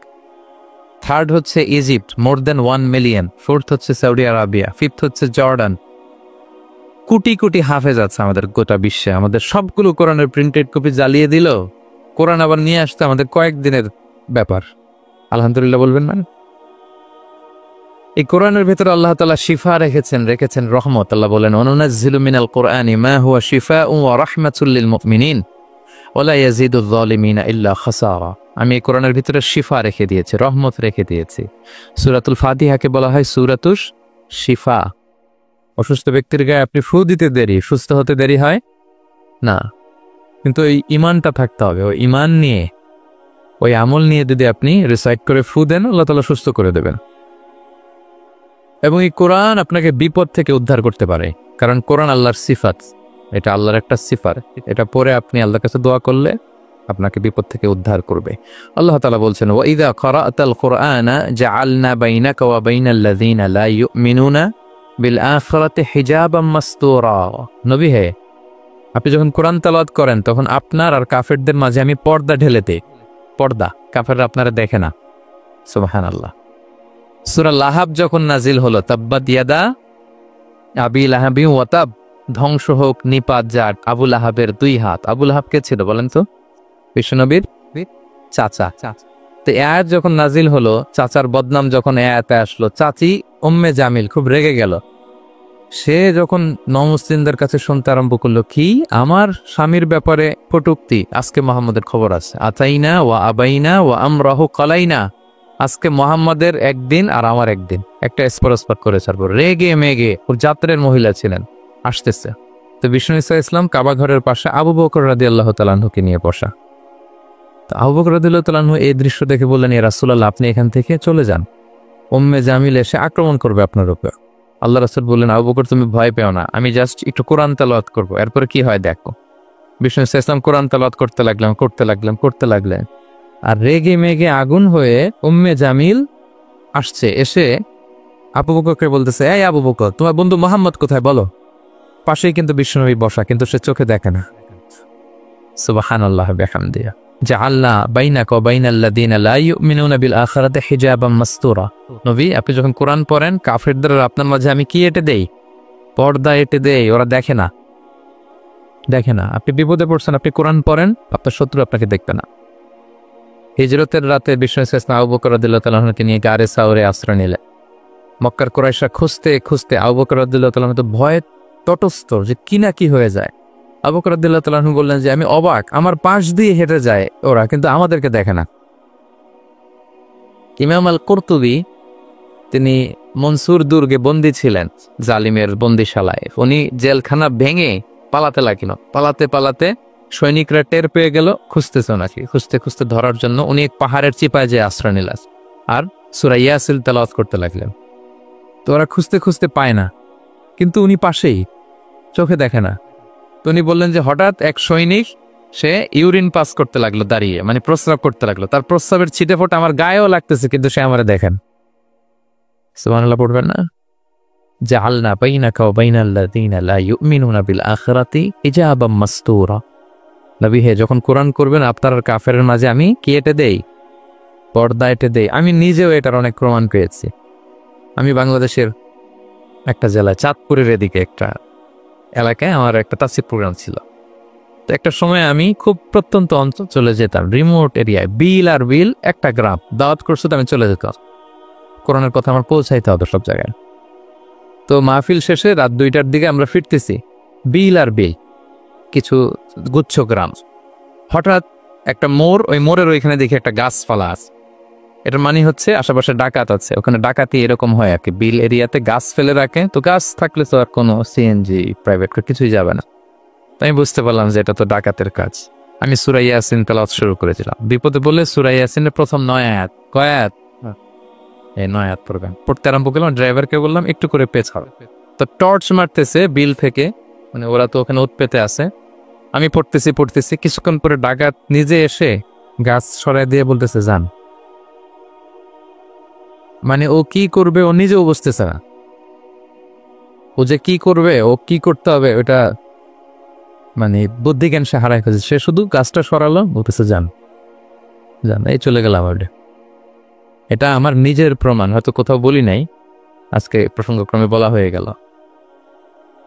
থার্ড হচ্ছে ইজিপ্ট, মোর দেন 1 মিলিয়ন। ফোর্থ হচ্ছে সৌদি আরবিয়া, ফিফথ হচ্ছে জর্ডান। কোটি কোটি হাফেজ আছে আমাদের গোটা বিশ্বে, আমাদের সবগুলো কোরআনের প্রিন্টেড কপি জ্বালিয়ে দিল, কোরআন আবার নিয়ে আসতে আমাদের কয়েকদিনের ব্যাপার। আলহামদুলিল্লাহ বলবেন না? এই কোরআনের ভেতরে আল্লাহ তাআলা শিফা রেখেছেন রহমত। আল্লাহ বলেন, ওয়ানুনাজ্জিলু মিনাল কোরআনি মা হুয়া শিফাউন ওয়া রাহমাতুল লিল মুমিনিন ওয়া লা ইয়াজিদুয যালিমিনা ইল্লা খাসারা। আমি এই কোরআনের ভিতরে শিফা রেখে দিয়েছি, রহমত রেখে দিয়েছি। সূরাতুল ফাতিহাকে বলা হয় সূরাতুশ শিফা। অসুস্থ ব্যক্তির গায়ে আপনি ফু দিতে দেরি, সুস্থ হতে দেরি হয় না, কিন্তু ওই ইমানটা থাকতে হবে। ওই ইমান নিয়ে, ওই আমল নিয়ে যদি আপনি রিসাইট করে ফু দেন, আল্লাহ তাআলা সুস্থ করে দেবেন। এবং এই কোরআন আপনাকে বিপদ থেকে উদ্ধার করতে পারে, কারণ কোরআন আল্লাহর সিফাত, এটা আল্লাহর একটা সিফার। এটা পরে আপনি আল্লাহর কাছে দোয়া করলে আপনাকে বিপদ থেকে উদ্ধার করবে। আল্লাহ তাআলা বলছেন, ওয়া ইযা ক্বারা'তাল কুরআনা জাআলনা বাইনাকা ওয়া বাইনাল লাযিনা লা ইউমিনুনা বিল আখিরাতি হিজাবাম মাসতুরা। নবী হে, আপনি যখন কোরআন তেলাওয়াত করেন তখন আপনার আর কাফেরদের মাঝে আমি পর্দা ঢেলে দেই। পর্দা, কাফেররা আপনারা দেখে না। সুবহানাল্লাহ। সূরা লাহাব যখন নাজিল হলো, তাব্বাত ইয়াদা আবি লাহাবি ওয়া তাব, ধ্বংস হোক নিপাত যার আবু লাহাবের 2 হাত। আবু লাহাব কে ছিল বলেন তো? বিশ্বনবীর চাচা। তো আয়াত যখন নাজিল হলো, চাচার বদনাম যখন আয়াতে আসলো, চাচি উম্মে জামিল খুব রেগে গেল। সে যখন নমুসলিমদের কাছে শুনতে আরম্ভ করলো, কি আমার স্বামীর ব্যাপারে কটূক্তি, আজকে মুহাম্মদের খবর আছে, আতাইনা ওয়া আবাইনা ওয়া আমরাহু কালাইনা, আজকে মুহাম্মদের একদিন আর আমার একদিন, একটা স্পরস্পর করে ছাড়বো। রেগে মেগে, ওর যাত্রের মহিলা ছিলেন, আসতেছে। তো বিষ্ণু ঈসা ইসলাম কাবা ঘরের পাশে আবু বকর রাদিয়াল্লাহু তাআলা আনহুকে নিয়ে বসা। তো আবু বকর রাদিয়াল্লাহু তাআলা আনহু এই দৃশ্য দেখে বললেন, ইয়া রাসূলুল্লাহ, আপনি এখান থেকে চলে যান, উম্মে জামিল এসে আক্রমণ করবে আপনার উপর। আল্লাহ রাসূল বললেন, আবু বকর তুমি ভয় পেও না, আমি জাস্ট একটু কোরআন তেলাওয়াত করবো, এরপরে কি হয় দেখো। বিষ্ণু ঈসা ইসলাম কোরআন তেলাওয়াত করতে লাগলেন। আর রেগে মেগে আগুন হয়ে উম্মে জামিল আসছে, এসে আবু বকরকে বলতেছে, এই আবু বকর, তোমার বন্ধু মুহাম্মদ কোথায় বলো। পাশেই কিন্তু বিশ্বনবী বসা, কিন্তু সে চোখে দেখে না। সুবহানাল্লাহ বিহামদিহি জাআলনা বাইনাকা ওয়া বাইনাল্লাযিনা লা ইউমিনুনা বিল আখিরাতি হিজাবাম মাসতুরা। নবী, আপনি যখন কোরআন পড়েন, কাফেরদের আর আপনার মাঝে আমি কি এঁটে দেই? পর্দা এঁটে দেই, ওরা দেখে না। আপনি বিপদে পড়ছেন, আপনি কোরআন পড়েন, আপনার শত্রু আপনাকে দেখবে না। হিজরতের রাতে বিষ্ণু ইসলাম আবু বকর রাদিয়াল্লাহু তাআলা আনহুকে নিয়ে গারে সাওরে আশ্রয় নিলেন। মক্কার কুরাইশরা খুঁজতে আবু বকর রাদিয়াল্লাহু তাআলা আনহু তো ভয়ে তটস্থ, যে কি না কি হয়ে যায়। আবু বকর রাদিয়াল্লাহু তাআলা আনহু বললেন যে আমি অবাক, আমার পাশ দিয়ে হেঁটে যায় ওরা, কিন্তু আমাদেরকে দেখে না। ইমাম আল কুরতুবী, তিনি মনসুর দুর্গে বন্দী ছিলেন, জালিমের বন্দিশালায়। উনি জেলখানা ভেঙে পালাতে লাগলো। পালাতে সৈনিকরা টের পেয়ে গেল, খুঁজতেছে নাকি, খুঁজতে ধরার জন্য উনি এক পাহাড়ের চিপায় যে আশ্রয় নিলেন আর সূরা ইয়াসিন তেলাওয়াত করতে লাগলেন। তো ওরা খুঁজতে পায় না, কিন্তু উনি পাশেই, চোখে দেখে না। তো উনি বললেন যে হঠাৎ এক সৈনিক, সে ইউরিন পাস করতে লাগলো দাঁড়িয়ে, মানে প্রস্রাব করতে লাগলো। তার প্রস্রাবের ছিটে ফোঁটা আমার গায়েও লাগতেছে, কিন্তু সে আমারে দেখেন। সুবহানাল্লাহ পড়বেন না? জাআলনা বাইনাকা ওয়া বাইনাল্লাযিনা লা ইউমিনুনা বিল আখিরাতি হিজাবাম মাসতুরা। নবী হে, যখন কোরআন করবেন আপনার আর কাফেরের মাঝে আমি কি এঁটে দেই? পর্দা এঁটে দেই। আমি নিজেও এটার অনেক প্রমাণ পেয়েছি। আমি বাংলাদেশের একটা জেলায়, চাঁদপুরের এদিকে একটা এলাকায় আমার একটা তাফসীর প্রোগ্রাম ছিল। তো একটা সময় আমি খুব প্রত্যন্ত অঞ্চল চলে যেতাম, রিমোট এরিয়ায়, বিল একটা গ্রাম। দাওয়াত করছে তো আমি চলে যেতাম, কোরআনের কথা আমার পৌঁছাইতে হবে সব জায়গায়। তো মাহফিল শেষে রাত 2টার দিকে আমরা ফিরতেছি, বিল কিছু গুচ্ছ গ্রাম। হঠাৎ একটা মোড়, ওই মোড়ের ওইখানে দেখি একটা গাছপালা আছে। এটার মানে হচ্ছে আশেপাশে ডাকাত আছে, ওখানে ডাকাতি এরকম হয় আর কি, বিল এরিয়াতে গাছ ফেলে রাখে। তো গাছ থাকলে তো আর কোনো সিএনজি প্রাইভেট কিছুই যাবে না। তো আমি বুঝতে পারলাম যে এটা তো ডাকাতের কাজ। আমি সূরা ইয়াসিন তেলাওয়াত শুরু করেছিলাম। বিপদে বলে সূরা ইয়াসিনের প্রথম 9 আয়াত, কয় আয়াত? এই 9 আয়াত পড়বেন। পড়তে আরম্ভ করলাম, ড্রাইভারকে বললাম একটু করে পেছাও। তো টর্চ মারতেছে বিল থেকে, মানে ওরা তো ওখানে উৎপেতে আছে। আমি পড়তেছি, কিছুক্ষণ পরে ডাকাত নিজে এসে গাছ সরাই দিয়ে বলতেছে যান। মানে ও কি করবে ও নিজেও বুঝতেছে না, ও যে কি করবে, ও কি করতে হবে ওটা মানে বুদ্ধি জ্ঞান সে হারায় ফেলছে। সে শুধু গাছটা সরালো, বলতেছে যান। এই চলে গেলাম। এটা আমার নিজের প্রমাণ, হয়তো কোথাও বলি নাই, আজকে প্রসঙ্গক্রমে বলা হয়ে গেল।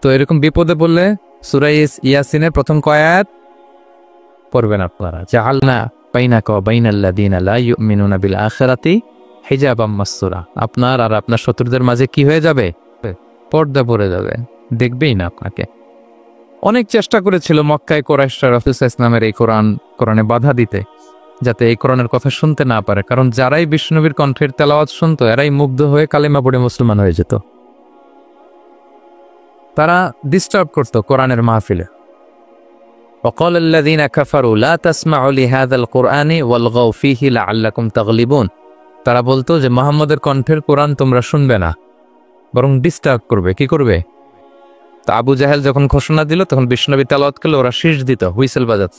তো এরকম বিপদে পড়লে সূরা ইয়াসিনের প্রথম কয় আয়াত পড়বেন আপনারা, জাআলনা বাইনাকা ওয়া বাইনাল্লাযীনা লা ইউমিনুনা বিল আখিরাতি হিজাবাম মাসসুরা। আপনার আর আপনার শত্রুদের মাঝে কি হয়ে যাবে? পর্দা পড়ে যাবে, দেখবেই না আপনাকে। অনেক চেষ্টা করেছিল মক্কায় কুরাইশরা রাসূল সাল্লাল্লাহু আলাইহি ওয়াসাল্লামের এই কোরআনে বাধা দিতে, যাতে এই কোরআনের কথা শুনতে না পারে। কারণ যারাই বিষ্ণুনবীর কণ্ঠের তেলাওয়াত শুনতো এরাই মুগ্ধ হয়ে কালেমা পড়ে মুসলমান হয়ে যেত। তারা ডিস্টার্ব করত কোরআনের মাহফিলে। وقال الذين كفروا لا تسمعوا لهذا القرآن والغوا فيه لعلكم تغلبون। তারা বলতো যে মুহাম্মদের কণ্ঠের কোরআন তোমরা শুনবে না, বরং ডিস্টার্ব করবে। কি করবে? তা আবু জাহেল যখন ঘোষণা দিল তখন বিষ্ণুনবী তেলাওয়াত করলে ওরা শীষ দিত, হুইসেল বাজাত,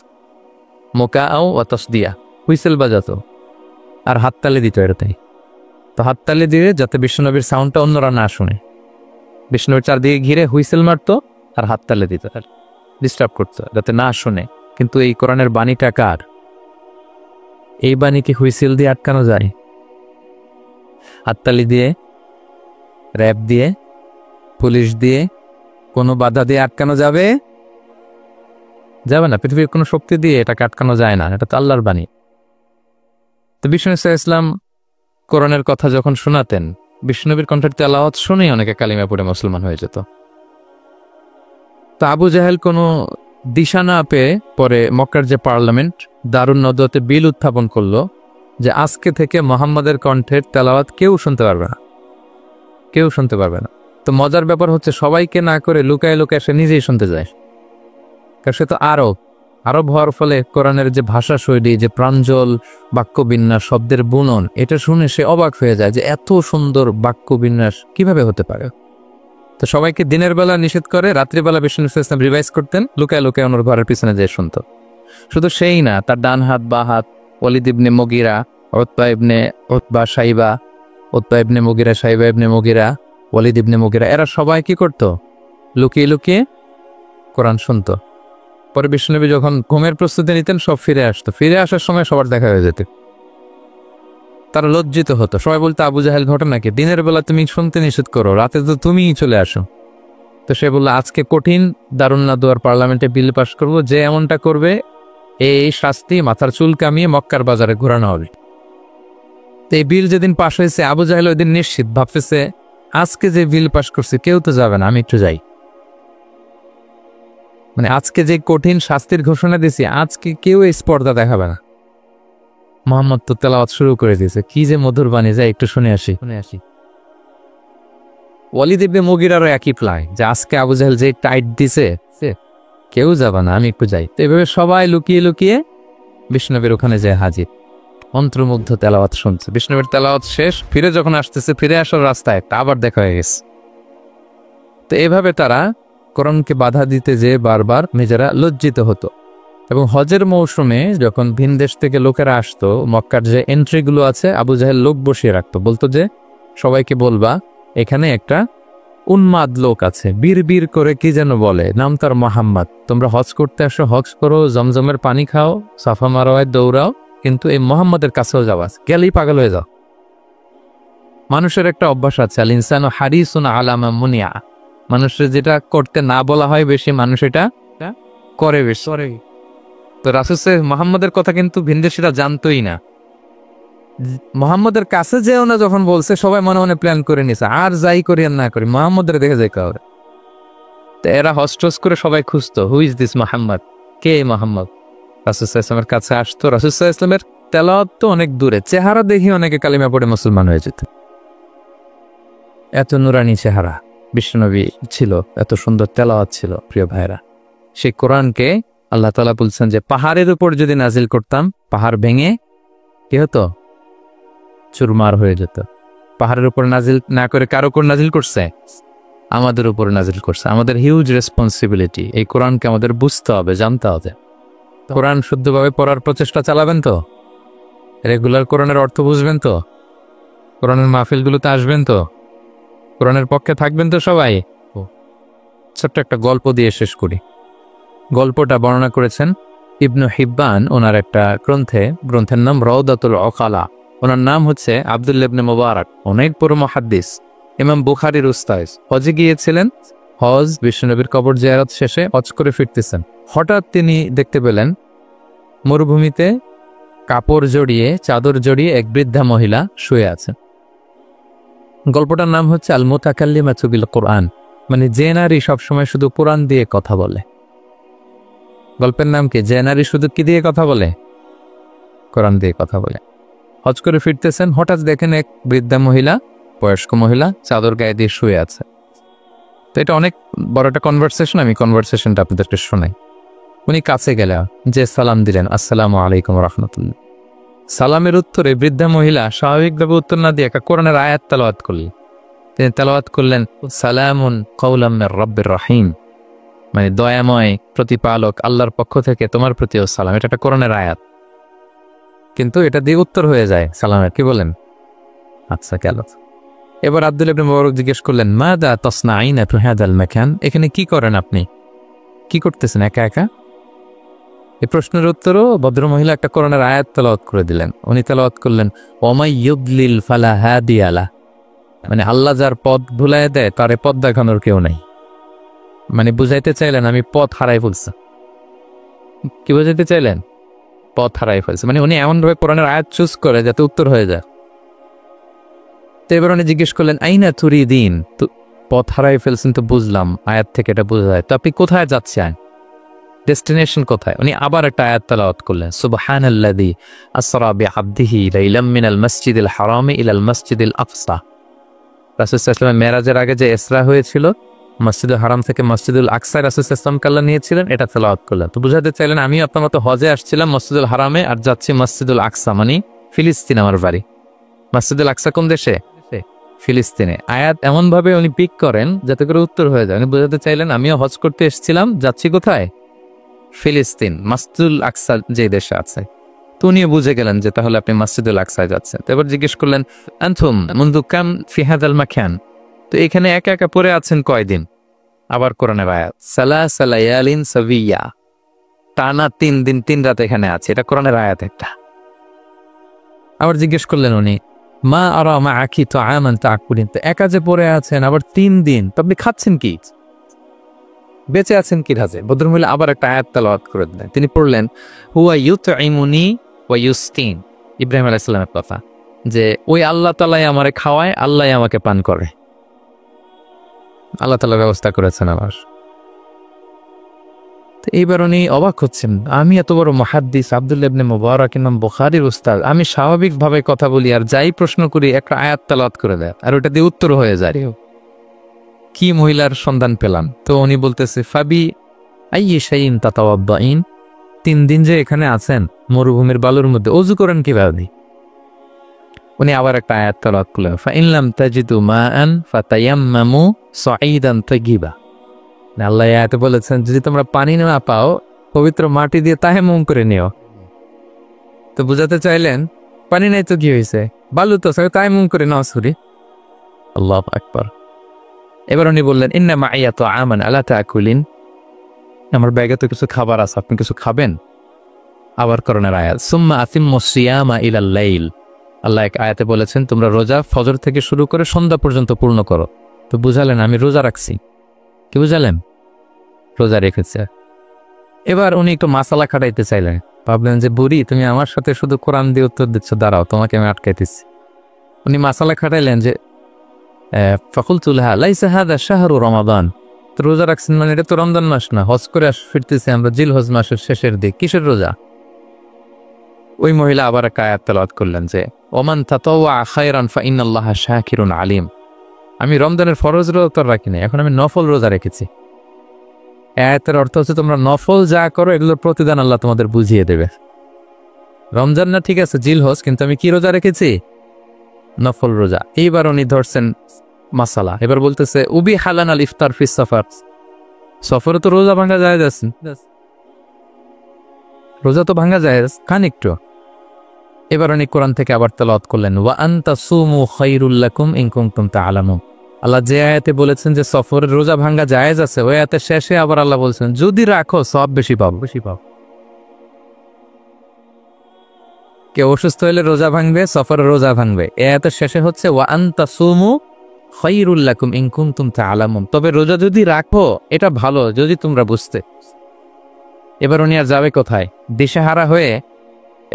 মুকাআও ওয়া তাসদিয়া, হুইসেল বাজাতো আর হাততালি দিত। এটাই তো হাততালি দিয়ে যাতে বিষ্ণুনবীর সাউন্ডটা অন্যরা না শুনে, বিষ্ণুনবীর চারদিকে ঘিরে হুইসেল মারতো আর হাততালি দিত, ডিস্টার্ব করতো যাতে না শুনে। কিন্তু এই কোরআনের বাণীটা কার? এই বাণী কি হুইসেল দিয়ে আটকানো যায়? হাততালি দিয়ে, র‍্যাব দিয়ে, পুলিশ দিয়ে, কোনো বাধা দিয়ে আটকানো যাবে? যাবে না। পৃথিবীর কোনো শক্তি দিয়ে এটাকে আটকানো যায় না, এটা তো আল্লাহর বাণী। তো বিষ্ণু ইসলাম কোরআনের কথা যখন শোনাতেন, বিষ্ণুনবীর কণ্ঠের তেলাওয়াত শুনেই অনেকে কালিমা পড়ে মুসলমান হয়ে যেত। তো আবু জাহেল কোনো দিশা না পেয়ে পরে মক্কার যে পার্লামেন্ট দারুন নদওয়াতে বিল উত্থাপন করলো যে আজকে থেকে মুহাম্মাদের কণ্ঠের তেলাওয়াত কেউ শুনতে পারবে না, কেউ শুনতে পারবে না। তো মজার ব্যাপার হচ্ছে সবাইকে না করে লুকায় লুকায় সে নিজেই শুনতে যায়। কারণ সে তো আরব হওয়ার ফলে কোরআনের যে ভাষা শৈলী, যে প্রাঞ্জল বাক্য বিন্যাস, শব্দের বুনন, এটা শুনে সে অবাক হয়ে যায় যে এত সুন্দর বাক্য বিন্যাস কিভাবে হতে পারে। তো সবাইকে দিনের বেলা নিষেধ করে, রাত্রিবেলা বিষ্ণু ইসলাম রিভাইজ করতেন, লুকায় লুকায় ওনার ঘরের পিছনে যেয়ে শুনতো। শুধু সেই না, তার ডান হাত বা হাত ওয়ালিদ ইবনে মুগিরা, উতবা ইবনে সাইবা, উতবা ইবনে মুগিরা, সাইবা ইবনে মুগিরা, ওয়ালিদ ইবনে মুগিরা, এরা সবাই কি করতো? লুকিয়ে লুকিয়ে কোরআন শুনতো। পরে বিষ্ণুনবী যখন ঘুমের প্রস্তুতি নিতেন সব ফিরে আসতো, ফিরে আসার সময় সবার দেখা হয়ে যেত। তারা লজ্জিত হতো, সবাই বলতো আবু জাহেল ঘটনা কি? দিনের বেলা তুমি শুনতে নিষেধ করো, রাতে তো তুমিই চলে আসো। তো সে বললো আজকে কঠিন দারুন নাদওয়ার পার্লামেন্টে বিল পাস করবো, যে এমনটা করবে এই শাস্তি মাথার চুল কামিয়ে মক্কার বাজারে ঘোরানো হবে। তো এই বিল যেদিন পাশ হয়েছে আবু জাহেল ওই দিন নিশ্চিত ভাবতেছে আজকে যে বিল পাস করছে কেউ তো যাবে না, আমি একটু যাই। মানে আজকে যে কঠিন শাস্তির ঘোষণা দিয়েছি আজকে কেউ এই স্পর্ধা দেখাবে না। মুহাম্মদ তো তেলাওয়াত শুরু করে দিয়েছে, কি যে মধুর বাণী, যায় একটু শুনে আসি। ওয়ালিদ ইবনে মুগিরারও একই প্লাই যে আজকে আবু জাহেল যে টাইট দিছে কেউ যাবে না, আমি একটু যাই। তো এভাবে সবাই লুকিয়ে লুকিয়ে বিষ্ণুনবীর ওখানে যায় হাজির, মন্ত্রমুগ্ধ তেলাওয়াত শুনছে। বিষ্ণুনবীর তেলাওয়াত শেষ, ফিরে যখন আসতেছে, ফিরে আসার রাস্তায় একটা আবার দেখা হয়ে গেছে। তো এভাবে তারা কোরআনকে বাধা দিতে যে বারবার নিজেরা লজ্জিত হতো। এবং হজের মৌসুমে যখন ভিন দেশ থেকে লোকেরা আসতো, মক্কার যে এন্ট্রিগুলো আছে আবু জাহেল লোক বসিয়ে রাখতো, বলতো যে সবাইকে বলবা এখানে একটা উন্মাদ লোক আছে, বীর বীর করে কি যেন বলে, নাম তার মুহাম্মদ। তোমরা হজ করতে আসো, হজ করো, জমজমের পানি খাও, সাফা মারওয়ায় দৌড়াও, কিন্তু এই মুহাম্মাদের কাছেও যাওয়া, গেলেই পাগল হয়ে যাও। মানুষের একটা অভ্যাস আছে, আল ইনসানু হারিসুন আলা মা মুনিয়া, মানুষের যেটা করতে না বলা হয় বেশি মানুষ এটা করে বেশি। তো রাসূল মুহাম্মাদের কথা কিন্তু ভিনদেশীরা জানতোই না। মুহাম্মাদের কাছে যেও না যখন বলছে, সবাই মনে মনে প্ল্যান করে নিছে আর যাই করি আর না করি মুহাম্মাদের দেখে যাই কাউরে। তো এরা হস্টস করে সবাই খুঁজতো, হু ইজ দিস মুহাম্মদ, কে মুহাম্মদ? রাসূল সাল্লাল্লাহু আলাইহি ওয়াসাল্লামের কাছে আসতো, রাসূল সাল্লাল্লাহু আলাইহি ওয়াসাল্লামের তেলাওয়াত তো অনেক দূরে, চেহারা দেখি অনেকে কালিমা পড়ে মুসলমান হয়ে যেত। এত নুরানি চেহারা বিশ্বনবী ছিল, এত সুন্দর তেলাওয়াত ছিল। প্রিয় ভাইরা, সেই কোরআনকে আল্লাহ তাআলা বলছেন যে পাহাড়ের উপর যদি নাজিল করতাম, পাহাড় ভেঙে কি হতো? চুরমার হয়ে যেত। পাহাড়ের উপর নাজিল না করে কার উপর নাজিল করছে? আমাদের উপর নাজিল করছে। আমাদের হিউজ রেসপন্সিবিলিটি, এই কোরআনকে আমাদের বুঝতে হবে, জানতে হবে। কোরআন শুদ্ধভাবে পড়ার প্রচেষ্টা চালাবেন তো, রেগুলার কোরআনের অর্থ বুঝবেন তো, কোরআনের মাহফিলগুলোতে আসবেন তো, কোরআনের পক্ষে থাকবেন তো সবাই। ছোট্ট একটা গল্প দিয়ে শেষ করি। গল্পটা বর্ণনা করেছেন ইবনু হিব্বান ওনার একটা গ্রন্থের নাম রাউদাতুল উকালা। ওনার নাম হচ্ছে আব্দুল্লাহ ইবনে মুবারাক, অনেক বড় মুহাদ্দিস, ইমাম বুখারীর উস্তাদ। হজে গিয়েছিলেন, হজ, বিশ্বনবীর কবর জিয়ারত শেষে হজ করে ফিরতেছেন। হঠাৎ তিনি দেখতে পেলেন মরুভূমিতে কাপড় জড়িয়ে, চাদর জড়িয়ে এক বৃদ্ধা মহিলা শুয়ে আছেন। গল্পটার নাম হচ্ছে আল মুতাকাল্লিমাতু বিল কোরআন, মানে যে নারী সবসময় শুধু কোরআন দিয়ে কথা বলে। গল্পের নাম কি? যে নারী শুধু কি দিয়ে কথা বলে? কোরআন দিয়ে কথা বলে। হজ করে ফিরতেছেন, হঠাৎ দেখেন এক বৃদ্ধা মহিলা, বয়স্ক মহিলা চাদর গায়ে দিয়ে শুয়ে আছে। তো এটা অনেক বড় একটা কনভারসেশন, আমি কনভারসেশনটা আপনাদেরকে শোনাই। উনি কাছে গেলেন, যে সালাম দিলেন, আসসালামু আলাইকুম রাহমাতুল্লাহ। সালামের উত্তরে বৃদ্ধা মহিলা স্বাভাবিকভাবে উত্তর না দিয়ে একটা কোরআনের আয়াত তেলাওয়াত করলেন। তিনি তেলাওয়াত করলেন, সালামুন কাওলাম মির রাব্বির রহিম, মানে দয়াময় প্রতিপালক আল্লাহর পক্ষ থেকে তোমার প্রতিও সালাম। এটা একটা কোরআনের আয়াত, কিন্তু এটা দিয়ে উত্তর হয়ে যায় সালামের। কি বলেন? আচ্ছা, গেল। এবার আব্দুল্লাহ ইবনে মুবারক জিজ্ঞেস করলেন, মাদা তাসনাঈনা ফি হাদাল মাকান, এখানে কি করেন আপনি? কি করতেছেন একা একা? এই প্রশ্নের উত্তরও ভদ্রমহিলা একটা কোরআনের আয়াত তেলাওয়াত করে দিলেন। উনি তেলাওয়াত করলেন, ওমাই ইউদলিল ফালা হাদিয়া লা, মানে আল্লাহ যার পথ ভুলায় দেয় তারে পথ দেখানোর কেউ নাই। মানে বুঝাইতে চাইলেন আমি পথ হারাই ফেলছি। কি বুঝাইতে চাইলেন? পথ হারাই ফেলছে, মানে উনি এমনভাবে কোরআনের আয়াত চুজ করে যাতে উত্তর হয়ে যায়। তো এবার উনি জিজ্ঞেস করলেন, আইনা তুরিদিন, তো পথ হারাই ফেলছেন তো বুঝলাম, আয়াত থেকে এটা বোঝা যায়, তো আপনি কোথায় যাচ্ছেন? ডেস্টিনেশন কোথায়? উনি আবার একটা আয়াত তেলাওয়াত করলেন, সুবহানাল্লাযী আসরা বিআবদিহি লাইলাম মিনাল মাসজিদিল হারামি ইলাল মাসজিদিল আকসা। রাসূল সাল্লাল্লাহু আলাইহি ওয়াসাল্লাম মেরাজের আগে যে ইসরা হয়েছিল, মসজিদুল হারাম থেকে মসজিদুল আকসায় রাসূল সাল্লাল্লাহু আলাইহি ওয়াসাল্লাম কাল্লা নিয়েছিলেন, এটা তেলাওয়াত করলেন। তো বুঝাতে চাইলেন আমি আপনার মতো হজে আসছিলাম মসজিদুল হারামে, আর যাচ্ছি মসজিদুল আকসা, মানে ফিলিস্তিন আমার বাড়ি। মসজিদুল আকসা কোন দেশে? ফিলিস্তিনে। আয়াত এমন ভাবে উনি পিক করেন যাতে করে উত্তর হয়ে যায়। উনি বোঝাতে চাইলেন আমিও হজ করতে এসেছিলাম, যাচ্ছি কোথায়? ফিলিস্তিন, মসজিদুল আকসা যে দেশে আছে। তো উনিও বুঝে গেলেন যে তাহলে আপনি মসজিদুল আকসায় যাচ্ছেন। তো এবার জিজ্ঞেস করলেন, আনতুম মুনযু কাম ফি হাদাল মাকান, তো এখানে একা একা পড়ে আছেন কয়দিন? আবার কোরআনের আয়াত, সালাসা লায়ালিন সাবিয়া, টানা 3 দিন 3 রাত এখানে আছে। এটা কোরআনের আয়াত একটা। আবার জিজ্ঞেস করলেন উনি, মা আরা মাআকি তাআমান তাকুলিন, তো একা যে পড়ে আছেন আবার 3 দিন, তো আপনি খাচ্ছেন কি? বেঁচে আছেন কি রাজে? ভদ্রমহিলা আবার একটা আয়াত তেলাওয়াত করে দিলেন। তিনি পড়লেন, হুয়া ইউতঈমুনি ওয়া ইউসকিন, ইব্রাহিম আলাইহিস সালামের কথা, যে ওই আল্লাহ তাআলাই আমারে খাওয়ায়, আল্লাহই আমাকে পান করে। আল্লাহ তাআলা ব্যবস্থা করেছেন আমার। তো এইবার উনি অবাক হচ্ছেন, আমি এত বড় মুহাদ্দিস, আব্দুল্লাহ ইবনে মুবারক ইমাম বুখারীর উস্তাদ, আমি স্বাভাবিকভাবে কথা বলি আর যাই প্রশ্ন করি একটা আয়াত তেলাওয়াত করে দেয় আর ওটা দিয়ে উত্তর হয়ে যায়। কি মহিলার সন্ধান পেলাম? তো উনি বলতেছে, ফাবি আইয়ি শাইইন তাতাওয়াদ্দাইন, 3 দিন যে এখানে আছেন মরুভূমির বালুর মধ্যে, ওযু করেন কিভাবে? উনি আবার একটা আয়াত তেলাওয়াত করলেন, ফাইন লাম তাজিদু মাআন ফাতায়াম্মামু সাঈদান তাইয়্যিবা। আল্লাহ আয়াতে বলেছেন যদি তোমরা পানি না পাও পবিত্র মাটি দিয়ে তায়াম্মুম করে নিও। তো বুঝাতে চাইলেন পানি নাই তো কি হয়েছে, বালু তো তায়াম্মুম করে নাও। সুরি আল্লাহু আকবার। এবার উনি বললেন, ইন্না মাইয়া তাআমান আলা তাকুলিন, আমার ব্যাগে তো কিছু খাবার আছে, আপনি কিছু খাবেন? আবার কোরআনের আয়াত, সুম্মা আতিম্মুস সিয়ামা ইলাল লাইল, আল্লাহ এক আয়াতে বলেছেন তোমরা রোজা ফজর থেকে শুরু করে সন্ধ্যা পর্যন্ত পূর্ণ করো। তো বুঝালেন আমি রোজা রাখছি। কি বুঝালেন? রোজা রেখেছে। এবার উনি একটু মাসালা খাটাইতে চাইলেন, ভাবলেন যে বুড়ি তুমি আমার সাথে শুধু কোরআন দিয়ে উত্তর দিচ্ছ, দাঁড়াও তোমাকে আমি আটকাইতেছি। উনি মাসালা খাটাইলেন যে ফাকুলতু লাহা লাইসা হাযা শাহরু রমাদান, তো রোজা রাখছেন মানে এটা তো রমজান মাস না, হজ করে ফিরতেছি আমরা জিলহজ মাসের শেষের দিক, কিসের রোজা? ওই মহিলা আবার একটা আয়াত তেলাওয়াত করলেন যে ওমান তাতাওয়া খায়রান ফাইনাল্লাহা শাকিরুন আলিম, আমি রমজানের ফরজ রোজা তো রাখি না, এখন আমি নফল রোজা রেখেছি। আয়াতের অর্থ হচ্ছে তোমরা নফল যা করো এগুলোর প্রতিদান আল্লাহ তোমাদের বুঝিয়ে দেবে। রমজান না ঠিক আছে জিলহজ, কিন্তু আমি কি রোজা রেখেছি? নফল রোজা। এইবার উনি ধরছেন মাসালা, এবার বলতেছে উবি হালান আল ইফতার ফিস সফর, সফরে তো রোজা ভাঙা যায়, রোজা তো ভাঙা যায়, খান একটু। এবার উনি কোরআন থেকে আবার তেলাওয়াত করলেন, ওয়া আনতা সুমু খায়রুল লাকুম ইন কুনতুম তা'লামুন, আল্লাহ যে আয়াতে বলেছেন যে সফরের রোজা ভাঙা জায়েজ আছে, ওই আয়াতের শেষে আবার আল্লাহ বলছেন যদি রাখো সব বেশি পাবো। কেউ অসুস্থ হলে রোজা ভাঙবে, সফরের রোজা ভাঙবে। এই আয়াতের শেষে হচ্ছে ওয়া আনতা সুমু খায়রুল লাকুম ইন কুনতুম তা'লামুন, তবে রোজা যদি রাখো এটা ভালো যদি তোমরা বুঝতে। এবার উনি আর যাবে কোথায়, দিশেহারা হয়ে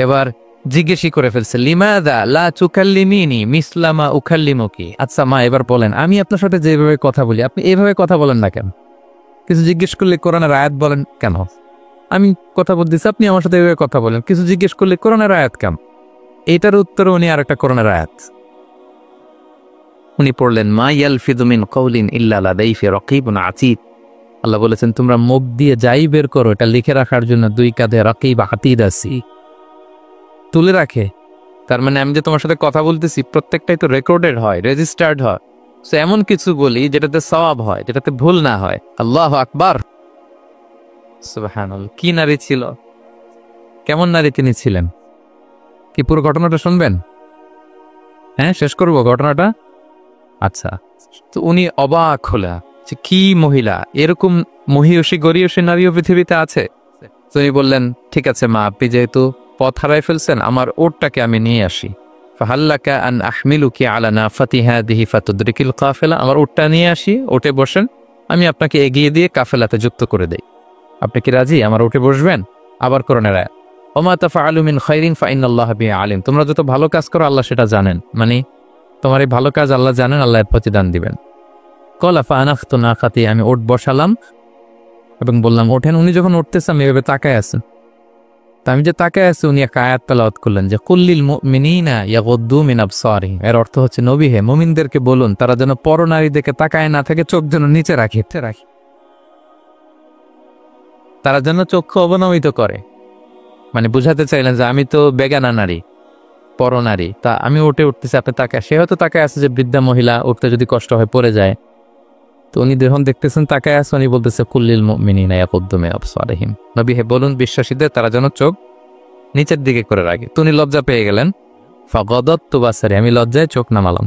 এবার জিজ্ঞেসই করে ফেলছে, লিমাদা লা তুকাল্লিমিনি মিসলামা উকাল্লিমুকি। আচ্ছা মা, এবার বলেন, আমি আপনার সাথে যেভাবে কথা বলি আপনি এইভাবে কথা বলেন না কেন? কিছু জিজ্ঞেস করলে কোরআনের আয়াত বলেন কেন? আমি কথা বলতেছি, আপনি আমার সাথে এইভাবে কথা বলেন, কিছু জিজ্ঞেস করলে কোরআনের আয়াত কেন? এইটার উত্তরে উনি আর একটা কোরআনের আয়াত উনি পড়লেন, মা ইয়ালফিযু মিন কাওলিন ইল্লা লাদাইহি রাকীবুন আতীদ। আল্লাহ বলেছেন, তোমরা মুখ দিয়ে যাই বের করো এটা লিখে রাখার জন্য দুই কাঁধে রাকীব আতীদ আছি, তুলে রাখে। তার মানে আমি যে তোমার সাথে কথা বলতেছি প্রত্যেকটাই তো রেকর্ডেড হয়, রেজিস্টার্ড হয়। সো এমন কিছু বলি যেটাতে সওয়াব হয়, যেটাতে ভুল না হয়। আল্লাহু আকবার, সুবহানাল্লাহ। কি নারী ছিল, কেমন নারী তিনি ছিলেন, কি পুরো ঘটনাটা শুনবেন? হ্যাঁ, শেষ করবো ঘটনাটা। আচ্ছা, তো উনি অবাক হলা যে কি মহিলা, এরকম মহিয়সী গরিয়সী নারীও পৃথিবীতে আছে। তো উনি বললেন, ঠিক আছে মা, আপনি যেহেতু পথ হারাই ফেলছেন, আমার ওটটাকে আমি নিয়ে আসি। ফাহাল্লাকা আন আহমিলুকি আলা নাফাতি হাদিহি ফাতুদরিকিল কাফেলা। আমার ওটটা নিয়ে আসি, ওটে বসেন, আমি আপনাকে এগিয়ে দিয়ে কাফেলাতে যুক্ত করে দেই। আপনি কি রাজি আমার ওটে বসবেন? আবার কোরআনের আয়াত, ওমা তাফআলু মিন খাইরিন ফাইনাল্লাহা বিহি আলিম। তোমরা যত ভালো কাজ করো আল্লাহ সেটা জানেন, মানে তোমার এই ভালো কাজ আল্লাহ জানেন, আল্লাহ এর প্রতিদান দিবেন। কলা ফানাখতু নাকাতি, আমি ওট বসালাম এবং বললাম ওঠেন। উনি যখন উঠতেছে আমি এভাবে তাকায় আছেন, তা আমি যে তাকায় আছি উনি একটা আয়াত তেলাওয়াত করলেন যে কুল্লিল মুমিনিনা ইয়াগুদ্দু মিন আবসারিহিম। এর অর্থ হচ্ছে, নবী হে, মুমিনদেরকে বলুন তারা যেন পরনারী দিকে তাকায় না থাকে, চোখ যেন নিচে রাখে, তারা যেন চক্ষু অবনমিত করে। মানে বুঝাতে চাইলেন যে আমি তো বেগানা নারী, পরনারী, তা আমি উঠতেছি, আপনি তাকায়। সে হয়তো তাকায় আছে যে বৃদ্ধা মহিলা উঠতে যদি কষ্ট হয় পড়ে যায়, তো উনি যখন দেখতেছেন তাকায় আছে, উনি বলতেছে কুল্লিল মুমিনিনা ইয়াগুদ্দু মিন আবসারিহিম। নবী হে, বলুন বিশ্বাসীদের তারা যেন চোখ নিচের দিকে করে রাখে। তো উনি লজ্জা পেয়ে গেলেন। ফাগাদাততু বাসারি, আমি লজ্জায় চোখ নামালাম।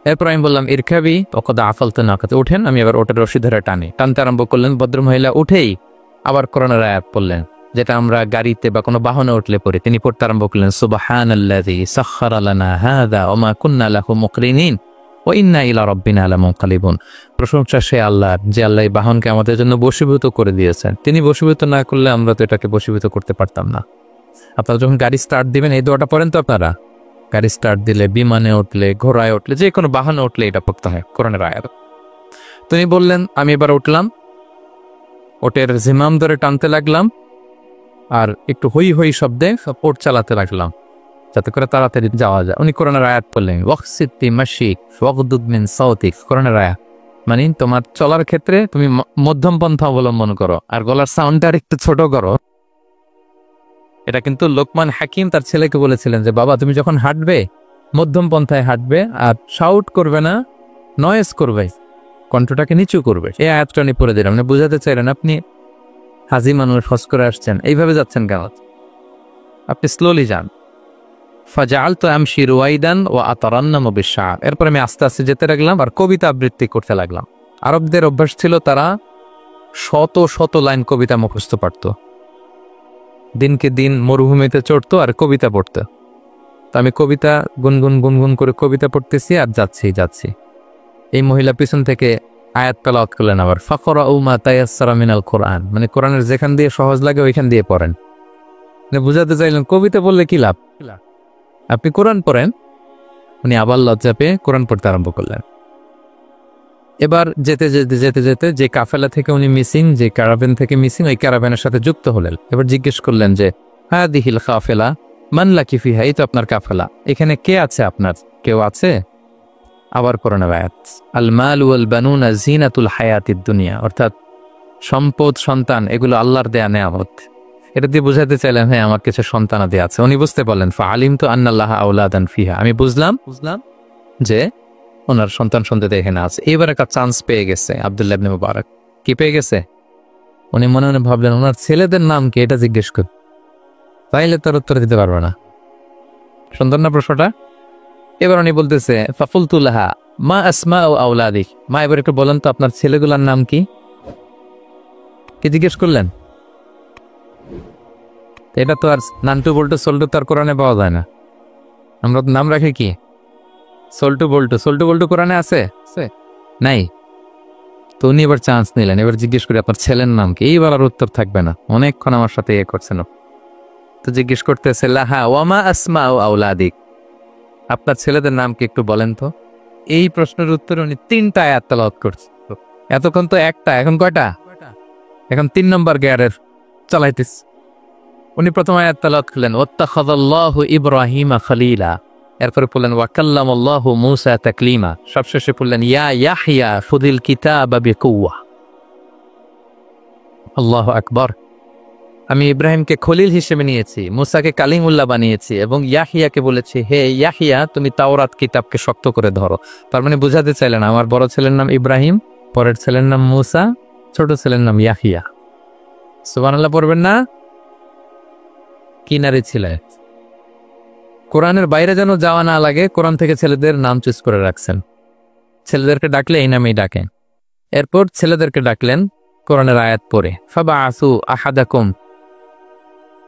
এরপর আমি বললাম ইরকাবি ওয়াকাদ আফালতু নাকাতি, ওঠেন। আমি আবার ওটার রশি ধরে টানতে আরম্ভ করলেন। ভদ্রমহিলা উঠেই আবার কোরআনের আয়াত পড়লেন, যেটা আমরা গাড়িতে বা কোনো বাহনে উঠলে পড়ি। তিনি পড়তে আরম্ভ করলেন, সুবহানাল্লাযী সাখখারা লানা হাযা ওয়া মা কুন্না লাহু মুকরিনিন ওয়া ইন্না ইলা রাব্বিনা লামুনকালিবুন। প্রশংসা সে আল্লাহর, যে আল্লাহ এই বাহনকে আমাদের জন্য বশীভূত করে দিয়েছেন। তিনি বশীভূত না করলে আমরা তো এটাকে বশীভূত করতে পারতাম না। আপনারা যখন গাড়ি স্টার্ট দিবেন এই দোয়াটা পড়েন তো আপনারা? গাড়ি স্টার্ট দিলে, বিমানে উঠলে, ঘোড়ায় উঠলে, যে কোনো বাহনে উঠলে এটা পড়তে হয়, কোরআনের আয়াত। তিনি বললেন, আমি এবার উঠলাম, ওটের জিমাম ধরে টানতে লাগলাম আর একটু হই হই শব্দে ওট চালাতে লাগলাম যাতে করে তাড়াতাড়ি যাওয়া যায়। উনি কোরআনের আয়াত পড়লেন, ওয়াকসিতি মাশিক ওয়াগদুদ মিন সাওতিক। কোরআনের আয়াত মানে তোমার চলার ক্ষেত্রে তুমি মধ্যম পন্থা অবলম্বন করো আর গলার সাউন্ডটা একটু ছোট করো। এটা কিন্তু লোকমান হাকিম তার ছেলেকে বলেছিলেন যে বাবা, তুমি যখন হাঁটবে মধ্যম পন্থায় হাঁটবে আর শাউট করবে না, নয়েজ করবে, কণ্ঠটাকে নিচু করবে। এই আয়াতটা উনি পড়ে দিলাম। মানে বুঝাতে চাইলেন আপনি হাজি মানুষ, হজ করে আসছেন, এইভাবে যাচ্ছেন কেন? আপনি স্লোলি যান। ফাজাআলতু আমশি রুয়াইদান ওয়া আতারান্নামু বিশ-শা'র। এরপর আমি আস্তে আস্তে যেতে লাগলাম আর কবিতা আবৃত্তি করতে লাগলাম। আরবদের অভ্যাস ছিল, তারা শত শত লাইন কবিতা মুখস্থ পারত। দিনকে দিন মরুভূমিতে চড়তো আর কবিতা পড়তো। তো আমি কবিতা গুনগুন করে কবিতা পড়তেছি আর যাচ্ছি। এই মহিলা পিছন থেকে আয়াত তেলাওয়াত করলেন আবার, ফাকরাউ মা তায়াসসারা মিনাল কোরআন। মানে কোরআনের যেখান দিয়ে সহজ লাগে ওইখান দিয়ে পড়েন। মানে বুঝাতে চাইলেন কবিতা বললে কি লাভ, আপনি কোরআন পড়েন। উনি আবার লজ্জা পেয়ে কোরআন পড়তে আরম্ভ করলেন। এবার যেতে যে কাফেলা থেকে উনি মিসিং, যে ক্যারাভেন থেকে মিসিং, ওই ক্যারাভেনের সাথে যুক্ত হলেন। এবার জিজ্ঞেস করলেন যে হাদিহিল কাফেলা মান লাকি ফিহা, এই তো আপনার কাফেলা, এখানে কে আছে আপনার, কেউ আছে? আবার কোরআনের আয়াত, আল মাল ওয়াল বানুনা জিনাতুল হায়াতিদ দুনিয়া, অর্থাৎ সম্পদ, সন্তান, এগুলো আল্লাহর দেয়া নেয়ামত। এটা দিয়ে বুঝাতে চাইলেন হ্যাঁ আমার কিছু সন্তানাদি আছে। উনি বুঝতে পারলেন, ফাআলিমতু আন্নাল্লাহা আওলাদান ফিহা, আমি বুঝলাম যে ওনার সন্তান এখানে আছে। এবার একটা চান্স পেয়ে গেছে আব্দুল্লাহ ইবনে মুবারক। কি পেয়ে গেছে? উনি মনে মনে ভাবলেন ওনার ছেলেদের নাম কি, এটা জিজ্ঞেস কর, তাইলে তার উত্তর দিতে পারবে না। সুন্দর না প্রশ্নটা? এবার উনি বলতেছে, ফাকুলতু লাহা মা আসমাউ আওলাদিক, মা এবার একটু বলেন তো আপনার ছেলেগুলোর নাম কি? কি জিজ্ঞেস করলেন? এটা তো আর নান্টু বল্টু সল্টু তার কোরআনে পাওয়া যায় না। আমরা নাম রাখি কি? সল্টু বল্টু কোরআনে আছে? নাই। তো উনি এবার চান্স নিলেন, এবার জিজ্ঞেস করি আপনার ছেলের নাম কি? এইবার আর উত্তর থাকবে না, অনেকক্ষণ আমার সাথে ইয়ে করছেন। তো জিজ্ঞেস করতেছে লাহা ওয়ামা আসমা আউলাদিক, আপনার ছেলেদের নাম কি একটু বলেন তো। এই প্রশ্নের উত্তরে উনি 3টা আয়াত তেলাওয়াত করছে। এতক্ষণ তো একটা, এখন কয়টা? এখন 3 নম্বর গিয়ারের চালাইতেছ। উনি প্রথম আয়াত তেলাওয়াত করলেন ওয়াত্তাখাযাল্লাহু ইব্রাহিমা খলিলা, এরপরে বললেন ওয়াকাল্লামাল্লাহু মূসা তাকলিমা, সবশেষে বললেন ইয়া ইয়াহইয়া খুযিল কিতাবা বিকুওয়া। আল্লাহু আকবার। আমি ইব্রাহিমকে খলিল হিসেবে নিয়েছি, মুসাকে কালিমুল্লাহ বানিয়েছি, এবং ইয়াহিয়াকে বলেছি হে ইয়াহিয়া তুমি তাওরাত কিতাবকে শক্ত করে ধরো। তার মানে বুঝাতে চাইলেন আমার বড় ছেলের নাম ইব্রাহিম, পরের ছেলের নাম মুসা, ছোট ছেলের নাম ইয়াহিয়া। সুবহানাল্লাহ পড়বেন না? কি নারী ছিলে। কোরআনের বাইরে যেন যাওয়া না লাগে, কোরআন থেকে ছেলেদের নাম চুজ করে রাখছেন। ছেলেদেরকে ডাকলে এই নামেই ডাকেন। এরপর ছেলেদেরকে ডাকলেন কোরআনের আয়াত পড়ে, ফাবাআসু আহাদাকুম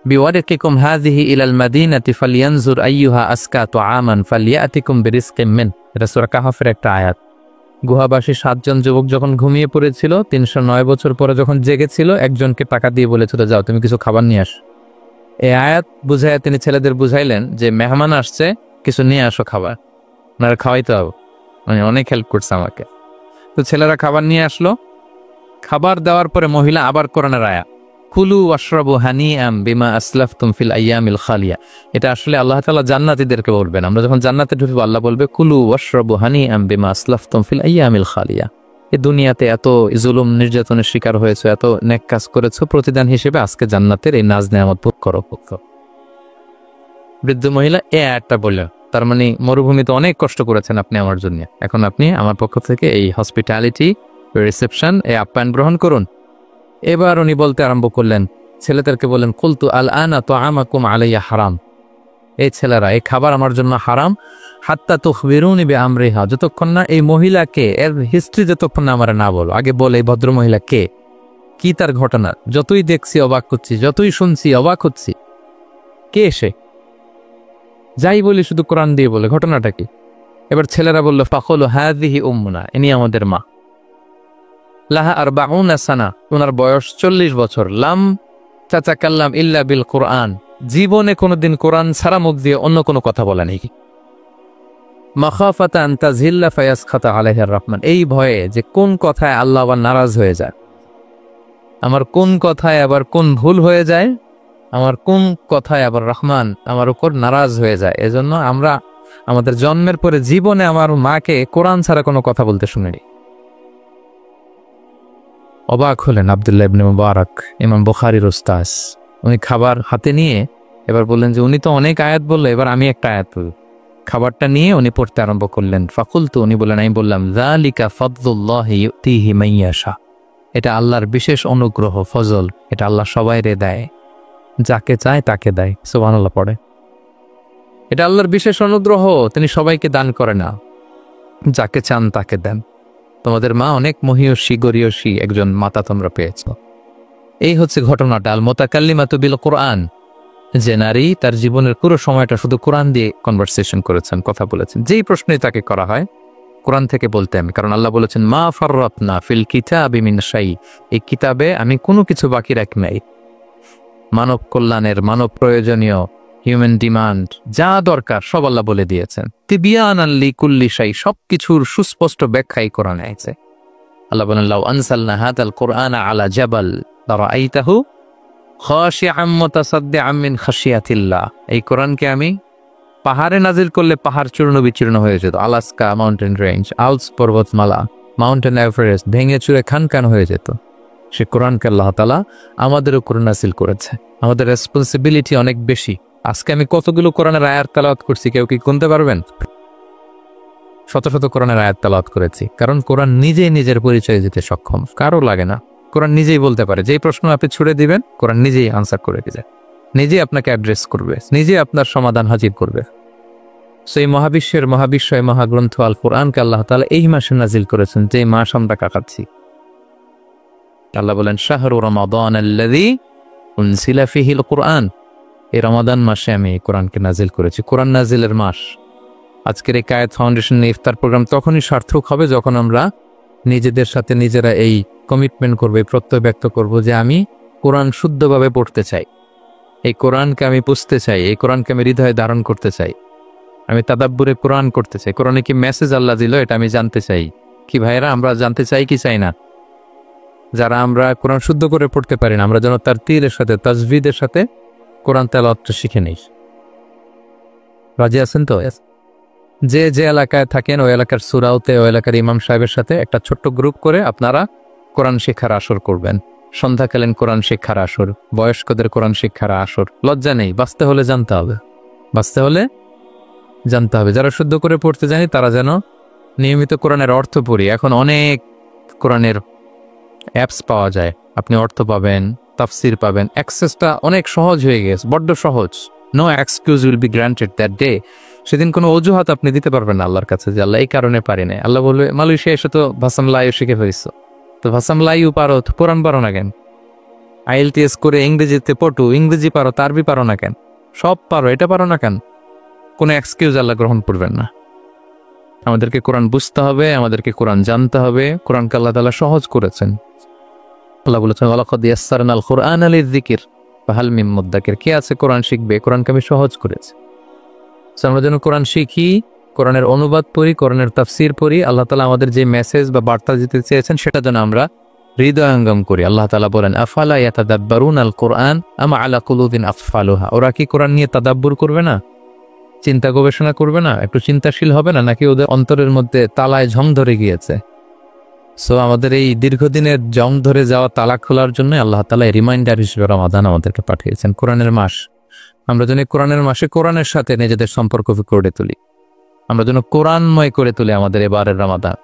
বিওয়ারিকিকুম হাযিহি ইলাল মাদিনাতি ফালইয়ানজুর আইয়ুহা আসকা তুআমান ফালইয়াতিকুম বিরিজকিম মিন। এটা সূরা কাহফের একটা আয়াত। গুহাবাসী 7 জন যুবক যখন ঘুমিয়ে পড়েছিল, 309 বছর পরে যখন জেগেছিল, একজনকে টাকা দিয়ে বলেছিল যাও তুমি কিছু খাবার নিয়ে আস। এই আয়াত বুঝাইয়া তিনি ছেলেদের বুঝাইলেন যে মেহমান আসছে, কিছু নিয়ে আসো খাবার, ওনারা খাওয়াইতে হবে। মানে অনেক হেল্প করছে আমাকে। তো ছেলেরা খাবার নিয়ে আসলো। খাবার দেওয়ার পরে মহিলা আবার কোরআনের আয়াত কুলু ওয়াশরাবু হানিআম বিমা আসলাফতুম ফিল আইয়ামিল খালিয়া। এটা আসলে আল্লাহ তাআলা জান্নাতীদেরকে বলবেন। আমরা যখন জান্নাতে ঢুকবো আল্লাহ বলবে কুলু ওয়াশরাবু হানিআম বিমা আসলাফতুম ফিল আইয়ামিল খালিয়া। এই দুনিয়াতে এত জুলুম নির্যাতনের শিকার হয়েছে, এত নেক কাজ করেছো, প্রতিদান হিসেবে আজকে জান্নাতের এই নাজ নেয়ামত ভোগ করো। বৃদ্ধ মহিলা এই আয়াতটা বলল, তার মানে মরুভূমিতে অনেক কষ্ট করেছেন আপনি আমার জন্য, এখন আপনি আমার পক্ষ থেকে এই হসপিটালিটি রিসেপশন এই আপ্যায়ন গ্রহণ করুন। এবার উনি বলতে আরম্ভ করলেন, ছেলেদেরকে বললেন কুলতু আল আনা তুআমাকুম আলাইয়া হারাম। এই ছেলেরা এই খাবার আমার জন্য হারাম, হাত্তা তুখবিরুনি বিআমরিহা, যতক্ষণ না এই মহিলাকে এর হিস্ট্রি যতক্ষণ না আমার না বলো। আগে বলে এই ভদ্র মহিলা কে, কি তার ঘটনা। যতই দেখছি অবাক হচ্ছি, যতই শুনছি অবাক হচ্ছি। কে এসে যাই বলি শুধু কোরআন দিয়ে বলে, ঘটনাটা কি? এবার ছেলেরা বলল ফাকুলু হাযিহি উম্মুনা, ইনি আমাদের মা। লাহা আরবাউনা সানা, ওনার বয়স 40 বছর। লাম তাতাকাল্লাম ইল্লা বিল কুরআন, জীবনে কোনোদিন কোরআন ছাড়া মুখ দিয়ে অন্য কোনো কথা বলে নেই। মাখাফাতা আন তাযহিল্লা ফায়াসখাতা আলাইহির রহমান, এই ভয়ে যে কোন কথায় আল্লাহ আবার নারাজ হয়ে যায়, আমার কোন কথায় আবার কোন ভুল হয়ে যায়, আমার কোন কথায় আবার রহমান আমার উপর নারাজ হয়ে যায়। এজন্য আমরা আমাদের জন্মের পরে জীবনে আমার মাকে কোরআন ছাড়া কোনো কথা বলতে শুনিনি। অবাক হলেন আব্দুল্লাহ ইবনে মুবারক, ইমাম বুখারীর উস্তাদ। উনি খাবার হাতে নিয়ে এবার বললেন যে উনি তো অনেক আয়াত বললো, এবার আমি একটা আয়াত বলব। খাবারটা নিয়ে উনি পড়তে আরম্ভ করলেন। ফাকুলতু, উনি বললেন, আমি বললাম যালিকা ফাদলুল্লাহি ইউতিহি মান ইয়াশা, এটা আল্লাহর বিশেষ অনুগ্রহ, ফজল, এটা আল্লাহ সবাইরে দেয়, যাকে চায় তাকে দেয়। সুবহানাল্লাহ পড়ে। এটা আল্লাহর বিশেষ অনুগ্রহ, তিনি সবাইকে দান করে না, যাকে চান তাকে দেন। তোমাদের মা অনেক মহিয়সী গরিয়সী একজন মাতা তোমরা পেয়েছ। এই হচ্ছে ঘটনাটা। আল মুতাকাল্লিমাতু বিল কোরআন, যে নারী তার জীবনের পুরো সময়টা শুধু কোরআন দিয়ে কনভারসেশন করেছেন, কথা বলেছেন। যেই প্রশ্নই তাকে করা হয় কোরআন থেকে বলতে আমি, কারণ আল্লাহ বলেছেন মা ফাররাতনা ফিল কিতাবি মিন শাই, এই কিতাবে আমি কোনো কিছু বাকি রাখি নাই। মানব কল্যাণের, মানব প্রয়োজনীয়, হিউম্যান ডিমান্ড যা দরকার সব আল্লাহ বলে দিয়েছেন। তিবিয়ানান লিকুল্লি শাই, সবকিছুর সুস্পষ্ট ব্যাখ্যাই কোরআনে আছে। আল্লাহ বলেন লাউ আনসালনা হাদাল কুরআনা আলা জাবাল লারাআইতাহু খাশিআম মুতাসাদ্দিআম মিন খাশিয়াতিল্লাহ, এই কোরআনকে আমি পাহাড়ে নাজিল করলে পাহাড় চূর্ণ বিচূর্ণ হয়ে যেত। আলাস্কা মাউন্টেন রেঞ্জ, আলপস পর্বতমালা, মাউন্টেন এভারেস্ট ভেঙে চুরে খানখান হয়ে যেত। সে কোরআনকে আল্লাহ তাআলা আমাদের উপর নাজিল করেছে। আমাদের রেসপন্সিবিলিটি অনেক বেশি। আজকে আমি কতগুলো কোরআনের আয়াত তেলাওয়াত করছি, কেউ কি গুনতে পারবেন? শত শত কোরআনের আয়াত তেলাওয়াত করেছি, কারণ কোরআন নিজেই নিজের পরিচয় দিতে সক্ষম, কারো লাগে না। কোরআন নিজেই বলতে পারে, যেই প্রশ্ন আপনি ছুড়ে দিবেন কোরআন নিজেই আনসার করে দিবে, নিজেই আপনাকে অ্যাড্রেস করবে, নিজেই আপনার সমাধান হাজির করবে। সেই মহাবিশ্বের মহাবিশ্বয় মহাগ্রন্থ আল কোরআনকে আল্লাহ তাআলা এই মাসে নাজিল করেছেন, যে মাস আমরা কাটাচ্ছি। আল্লাহ বলেন শাহরু রমাদান আল্লাযী উনজিলা ফীহিল কুরআন, এই রমাদান মাসে আমি কোরআনকে নাজিল করেছি। কোরআন নাজিলের মাস, আজকের এই কায়েত ফাউন্ডেশন ইফতার প্রোগ্রাম তখনই সার্থক হবে যখন আমরা নিজেদের সাথে নিজেরা এই কমিটমেন্ট করবো, এই প্রত্যয় ব্যক্ত করবো যে আমি কোরআন শুদ্ধভাবে পড়তে চাই, এই কোরআনকে আমি বুঝতে চাই, এই কোরআনকে আমি হৃদয়ে ধারণ করতে চাই, আমি তাদাব্বুরে কোরআন করতে চাই, কোরআনে কি মেসেজ আল্লাহ দিল এটা আমি জানতে চাই। কি ভাইরা, আমরা জানতে চাই কি চাই না? যারা আমরা কোরআন শুদ্ধ করে পড়তে পারি না, আমরা যেন তার তীরের সাথে তাজভিদের সাথে কোরআন তেলাওয়াতটা শিখে নিই। রাজি আছেন তো? যে যে এলাকায় থাকেন ওই এলাকার সুরাউতে ওই এলাকার ইমাম সাহেবের সাথে একটা ছোট্ট গ্রুপ করে আপনারা কোরআন শিক্ষার আসর করবেন। সন্ধ্যাকালীন কোরআন শিক্ষার আসর, বয়স্কদের কোরআন শিক্ষার আসর। লজ্জা নেই, বাঁচতে হলে জানতে হবে, বাঁচতে হলে জানতে হবে। যারা শুদ্ধ করে পড়তে জানি তারা যেন নিয়মিত কোরআনের অর্থ পড়ি। এখন অনেক কোরআনের অ্যাপস পাওয়া যায়, আপনি অর্থ পাবেন, তাফসির পাবেন, অ্যাক্সেসটা অনেক সহজ হয়ে গেছে, বড্ড সহজ। No excuse will be granted that day. সেদিন কোনো অজুহাত আপনি দিতে পারবেন না আল্লাহর কাছে যে আল্লাহ এই কারণে পারি না। আল্লাহ বলবে মালয়েশিয়া এসে তো ভাসাম লাইও শিখে ফেলেছো, তো ভাসাম লাইও পারো, তো কোরআন পারো না কেন? IELTS করে ইংরেজিতে পটু, ইংরেজি পারো, আরবি পারো না কেন? সব পারো, এটা পারো না কেন? কোনো এক্সকিউজ আল্লাহ গ্রহণ করবেন না। আমাদেরকে কোরআন বুঝতে হবে, আমাদেরকে কোরআন জানতে হবে। কোরআনকে আল্লাহ তাআলা সহজ করেছেন। আল্লাহ বলেছেন ওয়ালাকাদ ইয়াসসারনাল কুরআনা লিযিকির ফাহাল মিন মুদ্দাকির। কে আছে কোরআন শিখবে? কোরআনকে আমি সহজ করেছি। আমরা যেন কোরআন শিখি, কোরআনের অনুবাদ পড়ি, কোরআনের তাফসির পড়ি। আল্লাহ তাআলা আমাদের যে মেসেজ বা বার্তা দিতে চেয়েছেন সেটা যেন আমরা হৃদয়ঙ্গম করি। আল্লাহ তাআলা বলেন আফালা ইয়াতাদাব্বারুনাল কুরআন আম আলা কুলুবিন আকফালুহা। ওরা কি কোরআন নিয়ে তাদাব্বুর করবে না, চিন্তা গবেষণা করবে না, একটু চিন্তাশীল হবে না? নাকি ওদের অন্তরের মধ্যে তালায় ঝং ধরে গিয়েছে? সো আমাদের এই দীর্ঘদিনের জং ধরে যাওয়া তালা খোলার জন্য আল্লাহ তাআলা রিমাইন্ডার হিসেবে রমাদান আমাদেরকে পাঠিয়েছেন, কোরআনের মাস। আমরা যেন কোরআনের মাসে কোরআনের সাথে নিজেদের সম্পর্ক করে তুলি, আমরা যেন কোরআনময় করে তুলি আমাদের এবারের রমাদান।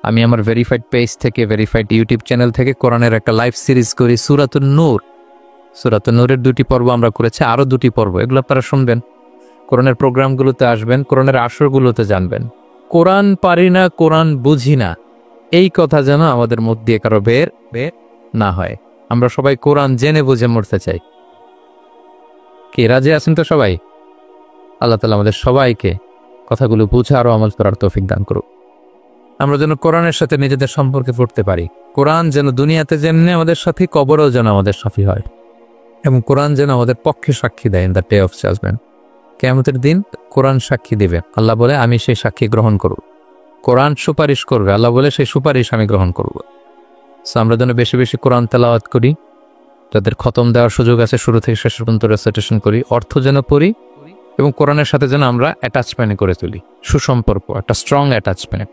আমি আমার ভেরিফাইড পেজ থেকে, ভেরিফাইড ইউটিউব চ্যানেল থেকে কোরআনের একটা লাইভ সিরিজ করি, সূরাতুন নূর। সূরাতুন নূরের 2টি পর্ব আমরা করেছি, আরো 2টি পর্ব, এগুলো আপনারা শুনবেন। কোরআনের প্রোগ্রামগুলোতে আসবেন, কোরআনের আসরগুলোতে জানবেন। কোরআন পারি না, কোরআন বুঝি না, এই কথা যেন আমাদের মধ্যে দিয়ে কারো বের না হয়। আমরা সবাই কোরআন জেনে বুঝে মরতে চাই। কি রাজি আছেন তো সবাই? আল্লাহ তাআলা আমাদের সবাইকে কথাগুলো বুঝে আরো আমল করার তৌফিক দান করুক। আমরা যেন কোরআনের সাথে নিজেদের সম্পর্কে পড়তে পারি। কোরআন যেন দুনিয়াতে যেমনি আমাদের সাথী, কবরেও যেন আমাদের সাথী হয়, এবং কোরআন যেন আমাদের পক্ষে সাক্ষী দেয় in the day of judgement. কিয়ামতের দিন কোরআন সাক্ষী দেবে, আল্লাহ বলে আমি সেই সাক্ষী গ্রহণ করব। কোরআন সুপারিশ করবে, আল্লাহ বলে সেই সুপারিশ আমি গ্রহণ করব। সো আমরা যেন বেশি বেশি কোরআন তেলাওয়াত করি, যাদের খতম দেওয়ার সুযোগ আছে শুরু থেকে শেষ পর্যন্ত রেসাইটেশন করি, অর্থ যেন পড়ি, এবং কোরআনের সাথে যেন আমরা অ্যাটাচমেন্ট করে তুলি, সুসম্পর্ক, একটা স্ট্রং অ্যাটাচমেন্ট।